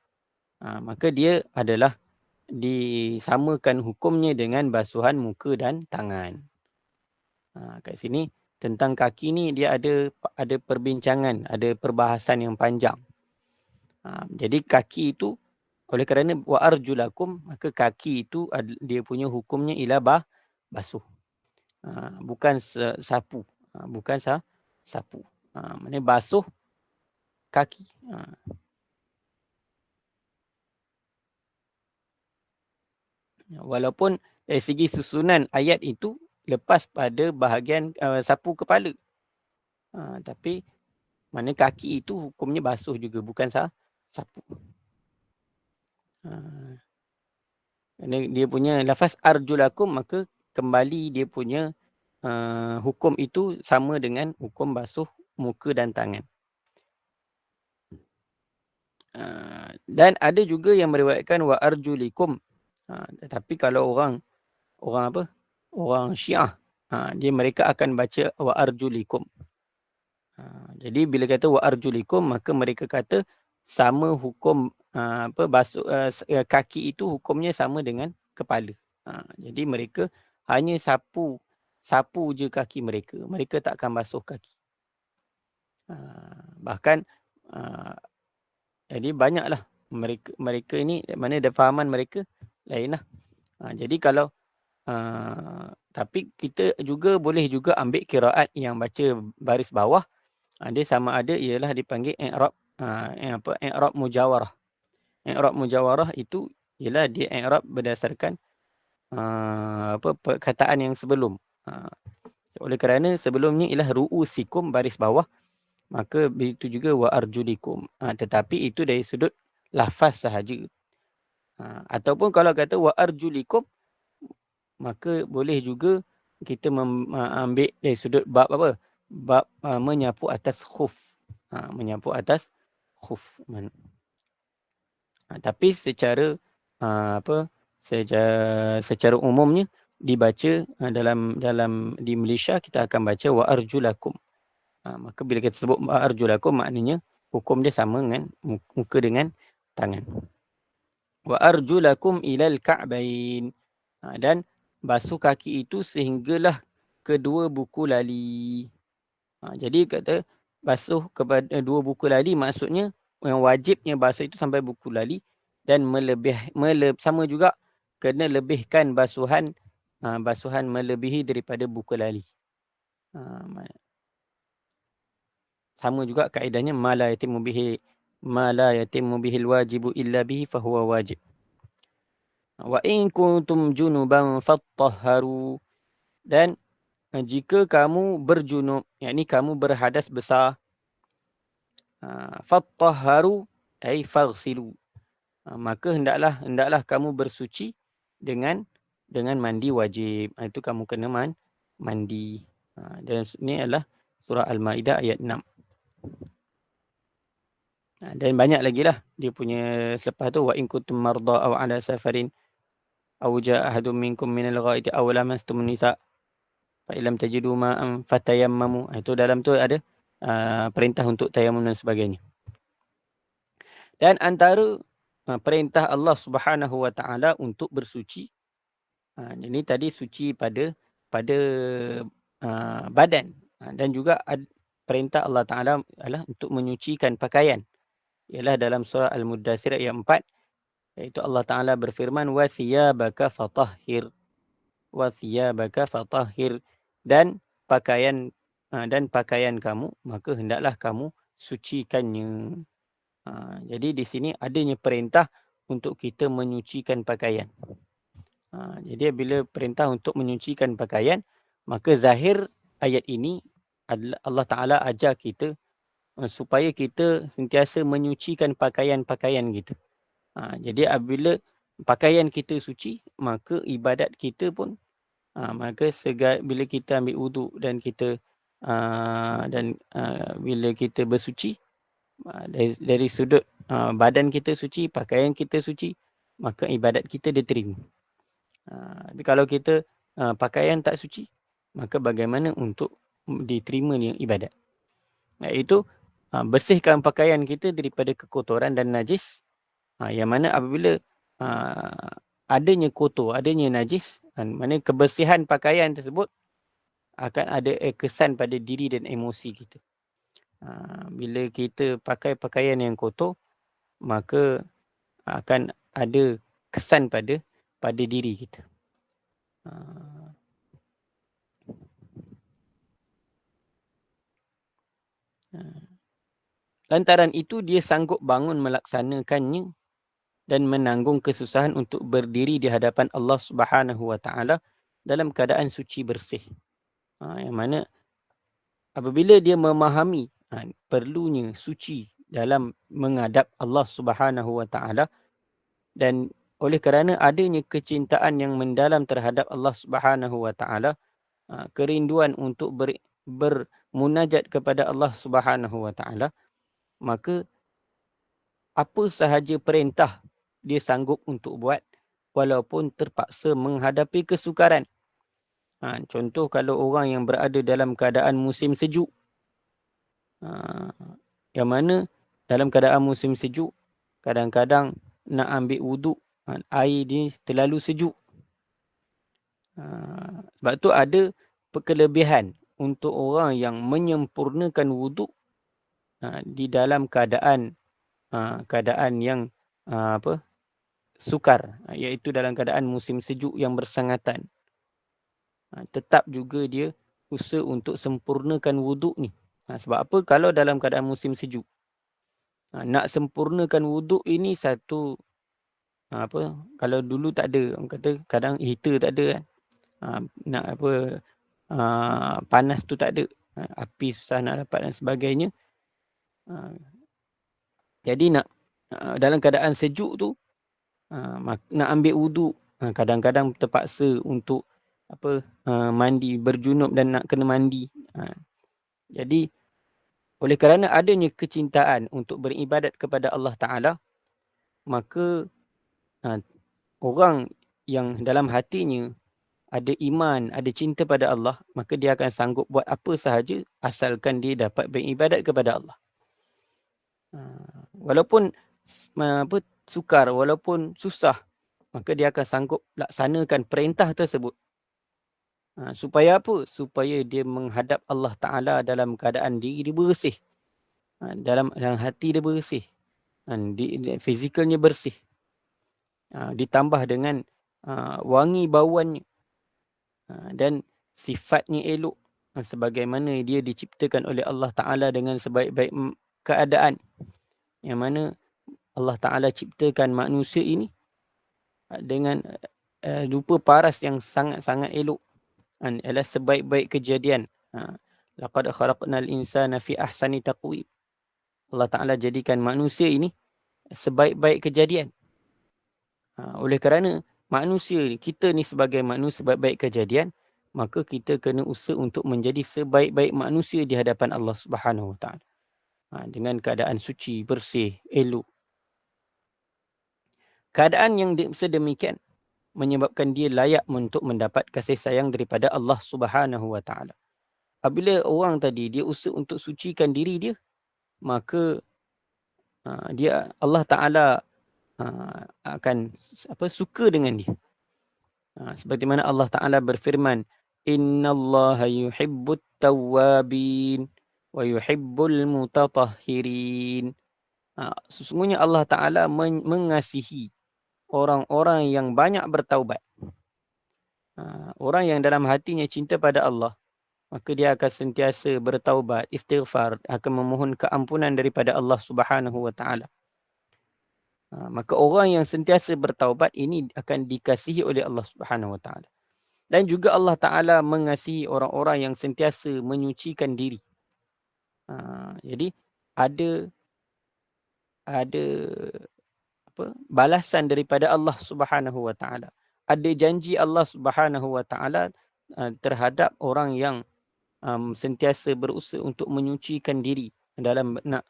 Maka dia adalah disamakan hukumnya dengan basuhan muka dan tangan. Kat sini tentang kaki ni dia ada perbincangan, ada perbahasan yang panjang. Jadi kaki itu, oleh kerana wa arjulakum, maka kaki itu dia punya hukumnya ialah basuh. Bukan sapu. Bukan sapu. Maknanya basuh kaki. Walaupun dari segi susunan ayat itu lepas pada bahagian sapu kepala. Tapi mana kaki itu hukumnya basuh juga, bukan sapu. Dia punya lafaz arjulakum, maka kembali dia punya hukum itu sama dengan hukum basuh muka dan tangan. Dan ada juga yang meriwayatkan wa arjulikum. Tapi kalau orang apa? Orang Syiah, mereka akan baca wa arjulikum. Jadi bila kata wa arjulikum, maka mereka kata sama hukum basuh kaki itu hukumnya sama dengan kepala. Jadi mereka hanya sapu je kaki mereka. Mereka tak akan basuh kaki. Bahkan jadi banyaklah mereka ini, mana ada fahaman mereka lainlah. Jadi kalau tapi kita juga boleh juga ambil qiraat yang baca baris bawah. Dia sama ada ialah dipanggil i'rab i'rab mujawarah. I'rab mujawarah itu ialah dia i'rab berdasarkan perkataan yang sebelum. Oleh kerana sebelumnya ialah ru'usikum baris bawah, maka begitu juga wa arjulikum. Tetapi itu dari sudut lafaz sahaja. Ataupun kalau kata wa arjulikum, maka boleh juga kita ambil dari sudut bab apa? Bab menyapu atas khuf. Menyapu atas khuf. Tapi secara secara umumnya dibaca dalam di Malaysia kita akan baca wa arjulakum. Maka bila kita sebut wa arjulakum, maknanya hukum dia sama dengan muka dengan tangan. Wa arjulakum ilal ka'bain. Dan basuh kaki itu sehinggalah kedua buku lali. Jadi kata basuh kepada dua buku lali, maksudnya yang wajibnya basuh itu sampai buku lali, dan sama juga kena lebihkan basuhan melebihi daripada buku lali. Sama juga kaedahnya ma la yatimmu bihi alwajibu illa bihi fahuwa wajib. Wa in kuntum junuban fattahharu. Dan jika kamu berjunub, yakni kamu berhadas besar, fattahharu ay faghsilu. Maka hendaklah kamu bersuci dengan mandi wajib. Itu kamu kena mandi. Dan ini adalah surah Al-Maidah ayat 6. Dan banyak lagi lah dia punya selepas tu, wa in kuntum marda aw ala safarin aw jaa ahadun minkum minal ghaiti aw lamastum nisa. Fa illam tajidu ma'an fatayammamu. Itu dalam tu ada perintah untuk tayamum dan sebagainya. Dan antara perintah Allah Subhanahu Wa Taala untuk bersuci, ini tadi suci pada badan, dan juga perintah Allah Taala adalah untuk menyucikan pakaian. Ialah dalam surah Al-Muddathir ayat 4, iaitu Allah Taala berfirman wa thiyabaka fatahhir, wa thiyabaka fatahhir, dan pakaian kamu maka hendaklah kamu sucikannya. Jadi di sini adanya perintah untuk kita menyucikan pakaian. Jadi bila perintah untuk menyucikan pakaian, maka zahir ayat ini adalah Allah Taala ajar kita supaya kita sentiasa menyucikan pakaian-pakaian kita. Jadi apabila pakaian kita suci, maka ibadat kita pun, maka bila kita ambil wuduk dan kita bila kita bersuci, dari sudut badan kita suci, pakaian kita suci, maka ibadat kita diterima. Tapi kalau kita pakaian tak suci, maka bagaimana untuk diterimanya ibadat? Iaitu bersihkan pakaian kita daripada kekotoran dan najis, yang mana apabila adanya kotor, adanya najis, mana kebersihan pakaian tersebut akan ada kesan pada diri dan emosi kita. Bila kita pakai pakaian yang kotor, maka akan ada kesan pada diri kita. Lantaran itu dia sanggup bangun melaksanakannya dan menanggung kesusahan untuk berdiri di hadapan Allah Subhanahu Wa Taala dalam keadaan suci bersih. Yang mana apabila dia memahami perlunya suci dalam menghadap Allah Subhanahu Wa Taala, dan oleh kerana adanya kecintaan yang mendalam terhadap Allah Subhanahu Wa Taala, kerinduan untuk bermunajat kepada Allah Subhanahu Wa Taala, maka apa sahaja perintah dia sanggup untuk buat walaupun terpaksa menghadapi kesukaran. Contoh kalau orang yang berada dalam keadaan musim sejuk, yang mana dalam keadaan musim sejuk kadang-kadang nak ambil wuduk, air ni terlalu sejuk. Sebab tu ada kelebihan untuk orang yang menyempurnakan wuduk di dalam keadaan yang sukar, iaitu dalam keadaan musim sejuk yang bersangatan. Tetap juga dia usaha untuk sempurnakan wuduk ni. Sebab apa? Kalau dalam keadaan musim sejuk, nak sempurnakan wuduk ini satu, kalau dulu tak ada, orang kata kadang heater tak ada kan. Nak panas tu tak ada, api susah nak dapat dan sebagainya. Jadi nak dalam keadaan sejuk tu, nak ambil wuduk, kadang-kadang terpaksa untuk mandi, berjunub dan nak kena mandi. Jadi oleh kerana adanya kecintaan untuk beribadat kepada Allah Ta'ala, maka orang yang dalam hatinya ada iman, ada cinta pada Allah, maka dia akan sanggup buat apa sahaja asalkan dia dapat beribadat kepada Allah. Walaupun sukar, walaupun susah, maka dia akan sanggup laksanakan perintah tersebut. Supaya apa? Supaya dia menghadap Allah Ta'ala dalam keadaan diri dia bersih. Dalam hati dia bersih. Fizikalnya bersih. Ditambah dengan wangi bauannya. Dan sifatnya elok. Sebagaimana dia diciptakan oleh Allah Ta'ala dengan sebaik-baik keadaan. Yang mana Allah Ta'ala ciptakan manusia ini dengan rupa paras yang sangat-sangat elok. Ialah sebaik-baik kejadian. Laqad khalaqnal insana fi ahsani taqwim. Allah Ta'ala jadikan manusia ini sebaik-baik kejadian. Oleh kerana manusia, kita ni sebagai manusia sebaik-baik kejadian, maka kita kena usaha untuk menjadi sebaik-baik manusia di hadapan Allah Subhanahu Wa Ta'ala. Dengan keadaan suci, bersih, elok. Keadaan yang sedemikian menyebabkan dia layak untuk mendapat kasih sayang daripada Allah Subhanahu Wa Taala. Apabila orang tadi dia usaha untuk sucikan diri dia, maka dia Allah Taala akan suka dengan dia. Seperti mana Allah Taala berfirman, innallaha yuhibbut tawwabin wa yuhibbul mutatahhirin. Sesungguhnya Allah Taala mengasihi orang-orang yang banyak bertaubat. Orang yang dalam hatinya cinta pada Allah, maka dia akan sentiasa bertaubat, istighfar, akan memohon keampunan daripada Allah Subhanahu Wa Taala. Maka orang yang sentiasa bertaubat ini akan dikasihi oleh Allah Subhanahu Wa Taala. Dan juga Allah Taala mengasihi orang-orang yang sentiasa menyucikan diri. Jadi ada balasan daripada Allah Subhanahu Wa Taala. Ada janji Allah Subhanahu Wa Taala terhadap orang yang sentiasa berusaha untuk menyucikan diri dalam nak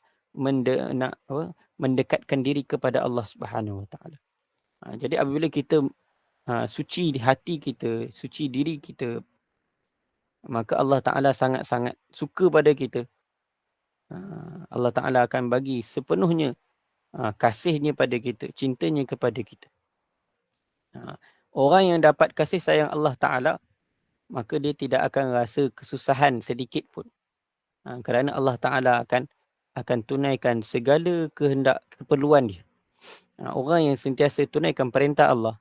mendekatkan diri kepada Allah Subhanahu Wa Taala. Jadi apabila kita suci di hati kita, suci diri kita, maka Allah Taala sangat-sangat suka pada kita. Allah Taala akan bagi sepenuhnya kasihnya pada kita, cintanya kepada kita. Orang yang dapat kasih sayang Allah Ta'ala, maka dia tidak akan rasa kesusahan sedikit pun. Kerana Allah Ta'ala akan tunaikan segala kehendak, keperluan dia. Orang yang sentiasa tunaikan perintah Allah,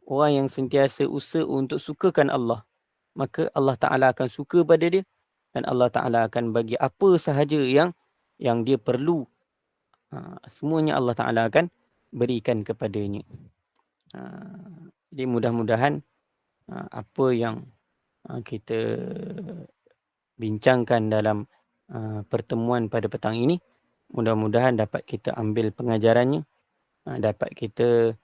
orang yang sentiasa usaha untuk sukakan Allah, maka Allah Ta'ala akan suka pada dia dan Allah Ta'ala akan bagi apa sahaja yang dia perlu. Semuanya Allah Ta'ala akan berikan kepadanya. Jadi mudah-mudahan apa yang kita bincangkan dalam pertemuan pada petang ini, mudah-mudahan dapat kita ambil pengajarannya, dapat kita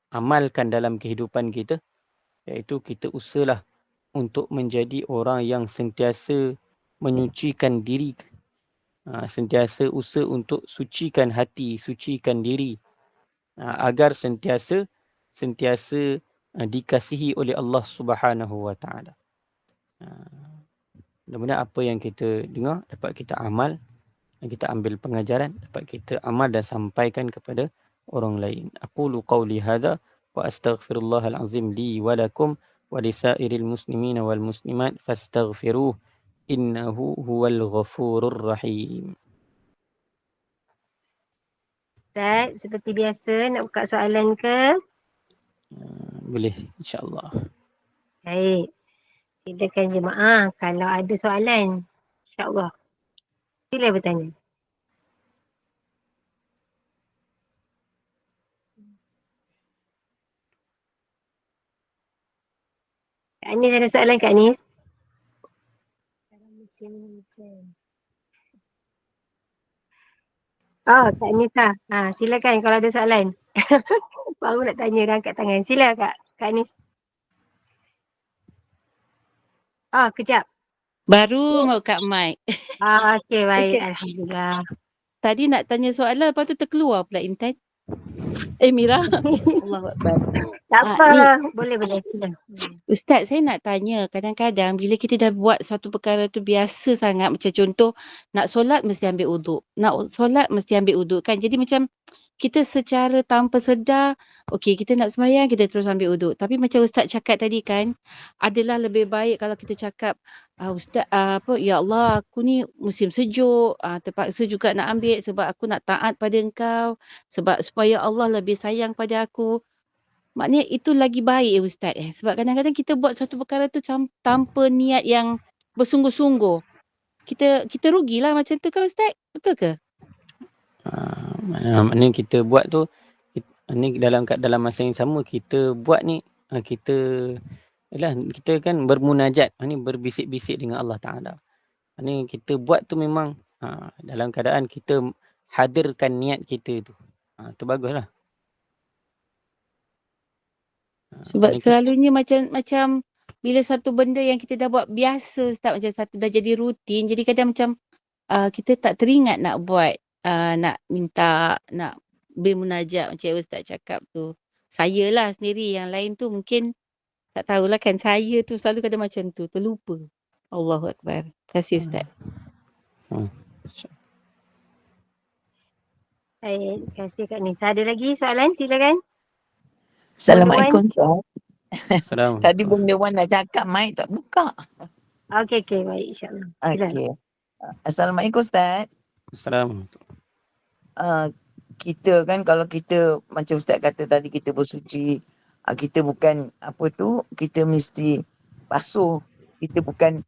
amalkan dalam kehidupan kita, iaitu kita usahalah untuk menjadi orang yang sentiasa menyucikan diri, sentiasa usaha untuk sucikan hati, sucikan diri, agar sentiasa dikasihi oleh Allah Subhanahu Wa Taala. Mudah-mudahan apa yang kita dengar dapat kita amal, dan kita ambil pengajaran, dapat kita amal dan sampaikan kepada orang lain. Aqulu qawli hadza wa astaghfirullahal azim li wa lakum wa lisairil muslimina wal muslimat fastaghfiruh innahu huwal ghafurur rahim. Ustaz, seperti biasa nak buka soalan ke? Boleh, insya-Allah. Baik. Silakan jemaah kalau ada soalan. InsyaAllah. Sila bertanya. Kak Anis ada soalan, Kak Anis? Oh, Kak Anis lah. Silakan kalau ada soalan. Baru nak tanya dah angkat tangan. Sila Kak Anis. Kejap. Baru mau kat mic. Okey, baik. Alhamdulillah. Tadi nak tanya soalan, lepas tu terkeluar pula Intan. Mira. Allahuakbar. Tak apa. Boleh. Sila. Ustaz, saya nak tanya, kadang-kadang bila kita dah buat satu perkara tu biasa sangat, macam contoh, nak solat mesti ambil uduk. Nak solat mesti ambil uduk kan. Jadi macam kita secara tanpa sedar, okey kita nak sembahyang, kita terus ambil uduk. Tapi macam Ustaz cakap tadi kan, adalah lebih baik kalau kita cakap, Ustaz, ya Allah, aku ni musim sejuk, terpaksa juga nak ambil sebab aku nak taat pada engkau, sebab supaya Allah lebih sayang pada aku. Maknanya itu lagi baik Ustaz. Sebab kadang-kadang kita buat suatu perkara tu tanpa niat yang bersungguh-sungguh. Kita rugilah macam tu kan Ustaz? Betul ke? Maknanya kita buat tu, ni dalam masa yang sama kita buat ni, kita kan bermunajat, ni berbisik-bisik dengan Allah Ta'ala. Ni kita buat tu memang dalam keadaan kita hadirkan niat kita tu. Tu baguslah. Sebab selalunya macam bila satu benda yang kita dah buat biasa Ustaz, macam satu dah jadi rutin, jadi kadang macam kita tak teringat nak buat, nak minta, nak bermunajat macam Ustaz cakap tu. Saya lah sendiri. Yang lain tu mungkin tak tahulah kan. Saya tu selalu kadang macam tu. Terlupa. Allahu Akbar. Terima kasih Ustaz. Baik, terima kasih Kak Nisa. Ada lagi soalan? Silakan. Assalamualaikum Ustaz. Assalamualaikum. Tadi Bunda Wan nak cakap mic tak buka. Okey, baik, insyaAllah. Silakan. Okey. Assalamualaikum Ustaz. Assalamualaikum. Kita kan kalau kita macam Ustaz kata tadi kita bersuci, kita bukan apa tu, kita mesti basuh. Kita bukan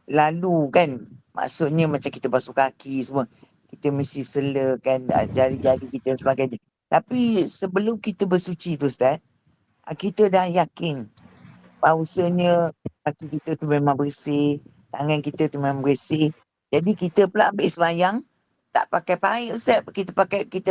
lalu kan. Maksudnya macam kita basuh kaki semua. Kita mesti selakan jari-jari kita dan sebagainya. Tapi sebelum kita bersuci tu Ustaz, kita dah yakin bahawasanya kaki kita tu memang bersih, tangan kita tu memang bersih. Jadi kita pula ambil sembahyang tak pakai paip Ustaz, kita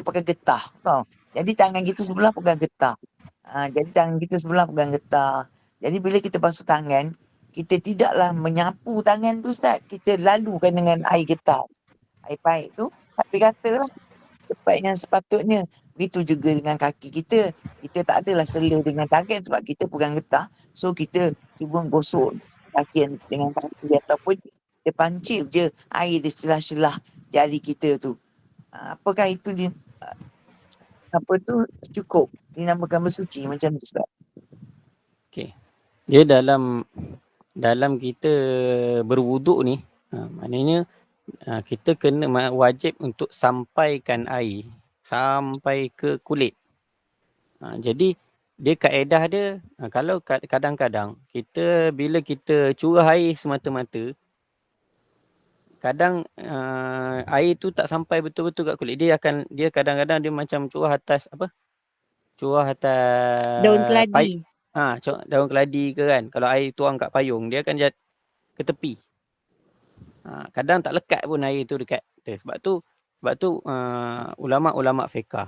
pakai getah tau. Jadi tangan kita sebelah pegang getah. Jadi tangan kita sebelah pegang getah. Jadi bila kita basuh tangan, kita tidaklah menyapu tangan tu Ustaz, kita lalukan dengan air getah. Air paip tu, tapi katalah tempat yang sepatutnya. Begitu juga dengan kaki kita. Kita tak adalah sela dengan tangan sebab kita pegang getah. So kita cuba gosok kaki dengan kaki ataupun kita pancip je air di celah-celah jari kita tu. Apakah itu cukup dinamakan bersuci macam tu Ustaz? Okey. Dia dalam kita berwuduk ni, maknanya kita kena wajib untuk sampaikan air sampai ke kulit. Jadi dia kaedah dia, kalau kadang-kadang kita bila kita curah air semata-mata, kadang air tu tak sampai betul-betul kat kulit. Dia kadang-kadang dia macam curah atas Daun keladi. Daun keladi ke kan. Kalau air tuang kat payung, dia akan ke tepi. Kadang tak lekat pun air tu dekat. Sebab tu ulama-ulama fiqh,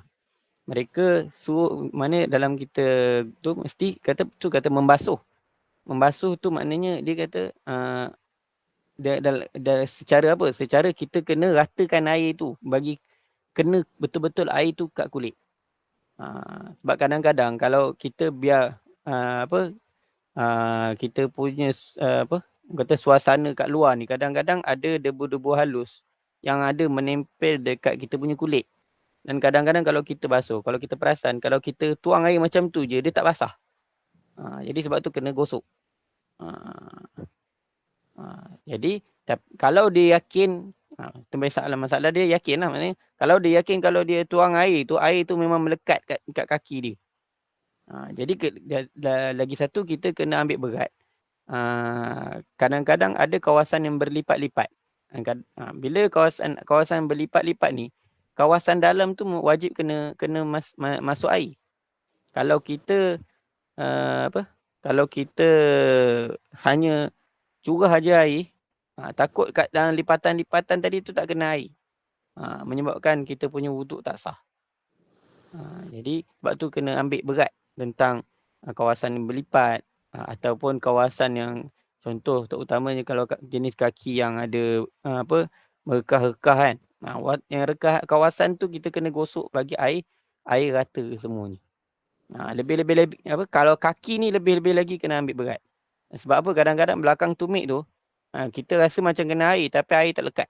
mereka suruh mana dalam kita tu mesti kata membasuh. Membasuh tu maknanya dia kata secara apa? Secara kita kena ratakan air tu bagi kena betul-betul air tu kat kulit. Sebab kadang-kadang kalau kita biar kita punya kata suasana kat luar ni, kadang-kadang ada debu-debu halus yang ada menempel dekat kita punya kulit. Dan kadang-kadang kalau kita basuh, kalau kita perasan, kalau kita tuang air macam tu je, dia tak basah. Jadi sebab tu kena gosok. Jadi kalau dia yakin, masalah dia yakin lah. Maknanya, kalau dia yakin kalau dia tuang air tu memang melekat kat kaki dia. Jadi lagi satu, kita kena ambil berat. Kadang-kadang ada kawasan yang berlipat-lipat. Bila kawasan berlipat-lipat ni, kawasan dalam tu wajib kena masuk air. Kalau kita kalau kita hanya curah aja air, takut kat dalam lipatan-lipatan tadi tu tak kena air, menyebabkan kita punya wuduk tak sah. Jadi sebab tu kena ambil berat tentang kawasan yang berlipat, ataupun kawasan yang contoh terutamanya kalau jenis kaki yang ada merekah-rekah kan. Yang rekah kawasan tu kita kena gosok bagi air rata semuanya. Lebih-lebih kalau kaki ni lebih-lebih lagi kena ambil berat. Sebab apa? Kadang-kadang belakang tumit tu kita rasa macam kena air tapi air tak lekat.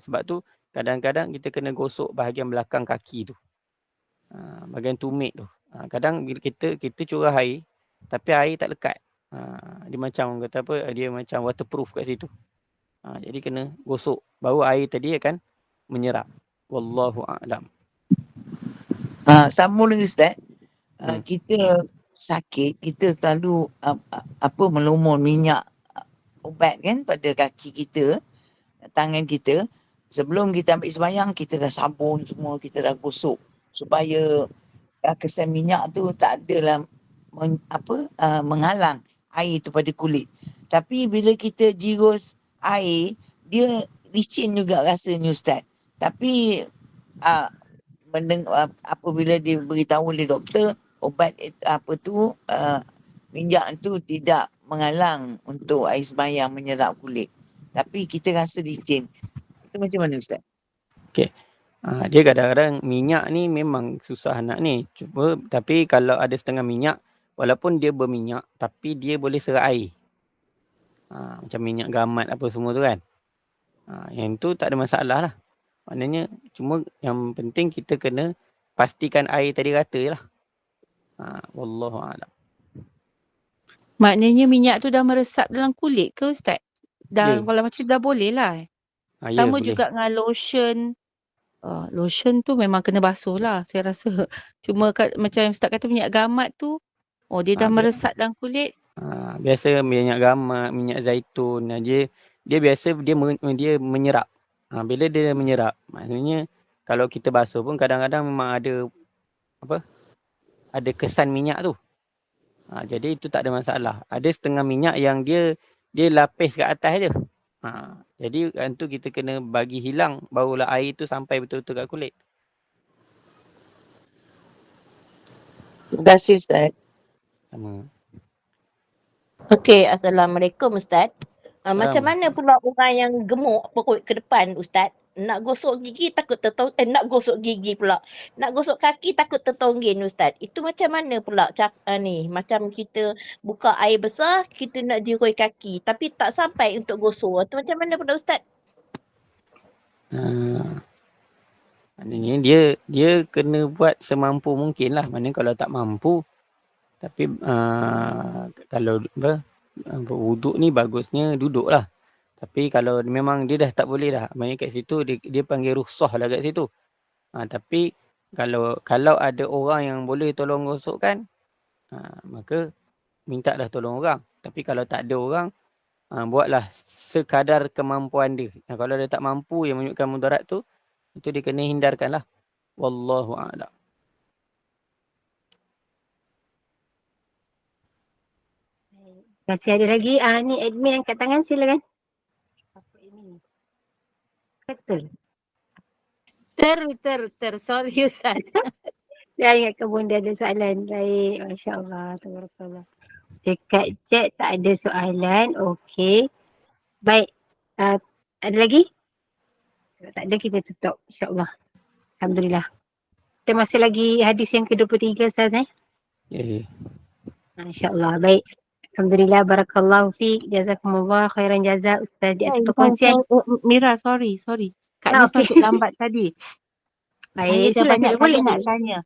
Sebab tu kadang-kadang kita kena gosok bahagian belakang kaki tu. Bahagian tumit tu. Kadang bila kita curah air tapi air tak lekat. Dia macam kata apa? Dia macam waterproof kat situ. Jadi kena gosok baru air tadi akan menyerap. Wallahu a'lam. Sambung lagi Ustaz. Kita sakit, kita selalu melumur minyak ubat kan pada kaki kita, tangan kita. Sebelum kita ambil sembahyang, kita dah sabun semua, kita dah gosok supaya kesan minyak tu tak adalah menghalang air tu pada kulit. Tapi bila kita jirus air, dia licin juga rasanya Ustaz. Tapi apabila diberitahu oleh doktor, obat minyak tu tidak menghalang untuk air sembahyang menyerap kulit. Tapi kita rasa licin. Itu macam mana Ustaz? Okey. Dia kadang-kadang minyak ni memang susah nak ni. Tapi kalau ada setengah minyak, walaupun dia berminyak, tapi dia boleh serap air. Macam minyak gamat apa semua tu kan. Yang tu tak ada masalah lah. Maknanya cuma yang penting kita kena pastikan air tadi rata je lah. Wallahualam. Maknanya minyak tu dah meresap dalam kulit ke Ustaz? Ya. Kalau macam dah boleh lah. Ya, Sama boleh. juga dengan lotion. Lotion tu memang kena basuh lah saya rasa. Cuma macam Ustaz kata minyak gamat tu, dia dah meresap dalam kulit. Biasa minyak gamat, minyak zaitun, dia biasa dia menyerap. Bila dia menyerap, maknanya kalau kita basuh pun kadang-kadang memang ada kesan minyak tu. Jadi itu tak ada masalah. Ada setengah minyak yang dia lapis kat atas je. Jadi kan tu kita kena bagi hilang barulah air tu sampai betul-betul kat kulit. Terima kasih Ustaz. Sama. Okey, Assalamualaikum Ustaz. Macam Salam. mana pula orang yang gemuk perut ke depan Ustaz? Nak gosok gigi takut nak gosok gigi pula. Nak gosok kaki takut tertonggin Ustaz. Itu macam mana pula ni? Macam kita buka air besar, kita nak jirui kaki tapi tak sampai untuk gosok. Itu macam mana pula Ustaz? Maknanya dia kena buat semampu mungkin lah. Maknanya kalau tak mampu, tapi kalau wuduk ni bagusnya duduk lah. Tapi kalau memang dia dah tak boleh dah, maknanya kat situ dia panggil rukhsah lah kat situ. Tapi kalau ada orang yang boleh tolong gosokkan, maka minta lah tolong orang. Tapi kalau tak ada orang, buatlah sekadar kemampuan dia. Kalau dia tak mampu yang menyebabkan mudarat tu, itu dia kena hindarkan lah. Wallahualam. Masih ada lagi. Ni admin angkat tangan, silakan. Apa ini? Betul. Sorry Ustaz. Saya ingatkan bunda ada soalan. Baik, Masya Allah. Tabarakallah. Dekat chat tak ada soalan. Okey. Baik. Ada lagi? Kalau tak ada, kita tutup. InsyaAllah. Alhamdulillah. Kita masih lagi hadis yang ke-23 Ustaz Ya. InsyaAllah. Baik. Alhamdulillah. Barakallahu fiqh. Jazakumullah khairan jazak Ustaz di atas perkongsian. Mira, sorry. Kak Nis masuk lambat tadi. Baik, Saya dah banyak kali boleh. nak tanya.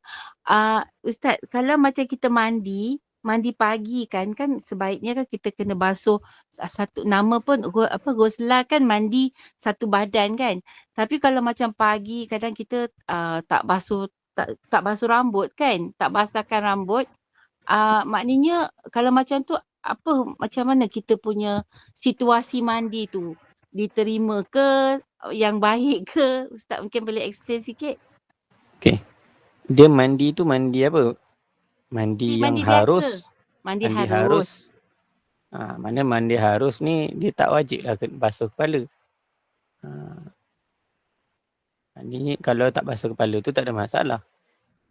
Ustaz, kalau macam kita mandi pagi kan sebaiknya kan kita kena basuh satu nama pun ghuslah kan mandi satu badan kan. Tapi kalau macam pagi kadang kita tak basuh rambut kan, tak basahkan rambut. Maknanya kalau macam tu macam mana kita punya situasi mandi tu? Diterima ke? Yang baik ke? Ustaz mungkin boleh explain sikit? Okey. Dia mandi tu mandi apa? Mandi yang harus. Mandi harus. Mana mandi harus ni dia tak wajib lah basuh kepala. Mandinya kalau tak basuh kepala tu tak ada masalah.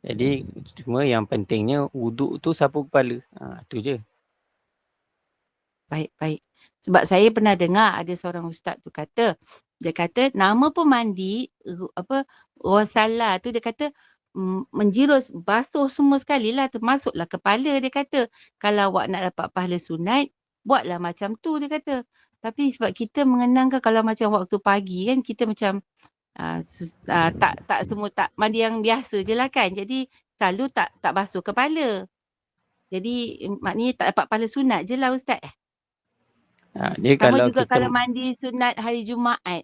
Jadi cuma yang pentingnya wuduk tu sapu kepala. Tu je. Baik. Sebab saya pernah dengar ada seorang ustaz tu kata, dia kata nama pun mandi, Rasulullah tu dia kata menjirus basuh semua sekali lah termasuklah kepala dia kata. Kalau awak nak dapat pahala sunat, buatlah macam tu dia kata. Tapi sebab kita mengenangkan kalau macam waktu pagi kan kita macam tak semua tak mandi yang biasa je lah kan. Jadi selalu tak basuh kepala. Jadi maknanya tak dapat pahala sunat je lah ustaz. Dia Sama kalau juga kita kalau mandi sunat hari Jumaat.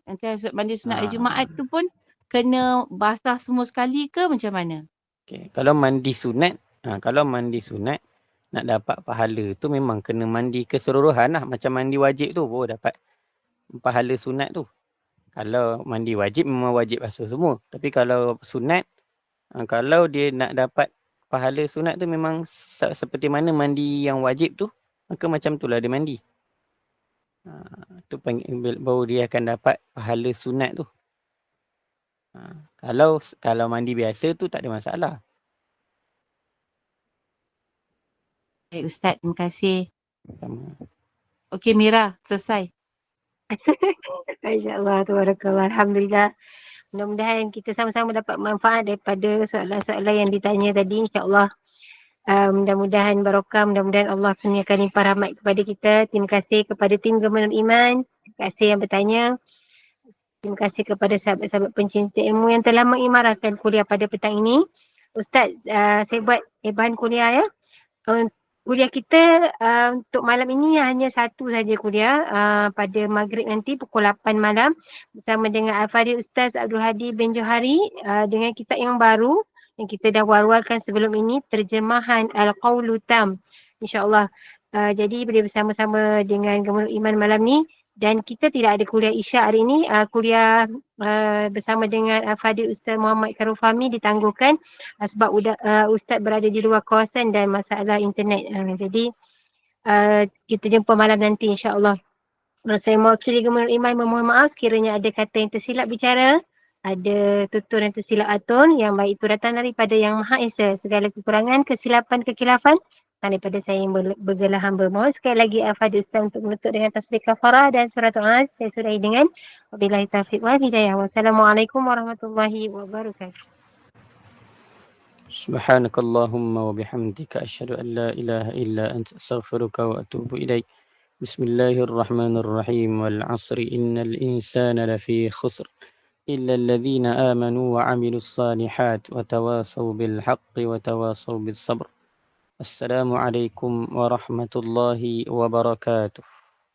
Mandi sunat hari Jumaat tu pun kena basah semua sekali ke macam mana? Okay. Kalau mandi sunat nak dapat pahala tu memang kena mandi keseluruhan lah. Macam mandi wajib tu baru dapat pahala sunat tu. Kalau mandi wajib memang wajib basuh semua. Tapi kalau sunat, kalau dia nak dapat pahala sunat tu memang seperti mana mandi yang wajib tu, maka macam itulah dia mandi. Tu baru dia akan dapat pahala sunat tu. Kalau mandi biasa tu tak ada masalah. Baik Ustaz, terima kasih. Sama. Okey Mira, selesai. InsyaAllah. Tabarakallah. Alhamdulillah. Mudah-mudahan kita sama-sama dapat manfaat daripada soalan-soalan yang ditanya tadi, insya-Allah. Mudah-mudahan barokah, mudah-mudahan Allah kurniakan limpah rahmat kepada kita. Terima kasih kepada tim Gembangan Iman, terima kasih yang bertanya. Terima kasih kepada sahabat-sahabat pencinta ilmu yang telah mengimarahkan kuliah pada petang ini. Ustaz, saya buat bahan kuliah ya. Kuliah kita untuk malam ini hanya satu saja kuliah pada maghrib nanti pukul 8 malam bersama dengan Al-Fadhil Ustaz Abdul Hadi bin Johari dengan kitab yang baru yang kita dah war-warkan sebelum ini, terjemahan Al-Qawlu Tam, insyaAllah. Jadi boleh bersama-sama dengan Gembangan Iman malam ni, dan kita tidak ada kuliah Isyak hari ini, kuliah bersama dengan Al-Fadhil Ustaz Muhammad Karul Fahmi ditangguhkan sebab Ustaz berada di luar kawasan dan masalah internet. Jadi kita jumpa malam nanti, insyaAllah. Saya mewakili Gembangan Iman memohon maaf sekiranya ada kata yang tersilap bicara, ada tutur yang tersilap atur, yang baik itu datang daripada Yang Maha Esa. Segala kekurangan, kesilapan, kekhilafan daripada saya yang bergelah hamba. Mohon sekali lagi Al-Fadhil Ustaz untuk menutup dengan tafsir kafarah dan surah Al-As. Saya sudahi dengan wabillahi taufiq wal hidayah. Wassalamualaikum warahmatullahi wabarakatuh. سبحانك اللهم وبحمدك أشهد أن لا إله إلا أنت أستغفرك وأتوب إليك. بسم الله الرحمن الرحيم والعصر إن الإنسان لفي خسر إلا الذين آمنوا وعملوا الصالحات وتواصوا بالحق وتواصوا بالصبر. السلام عليكم ورحمة الله وبركاته.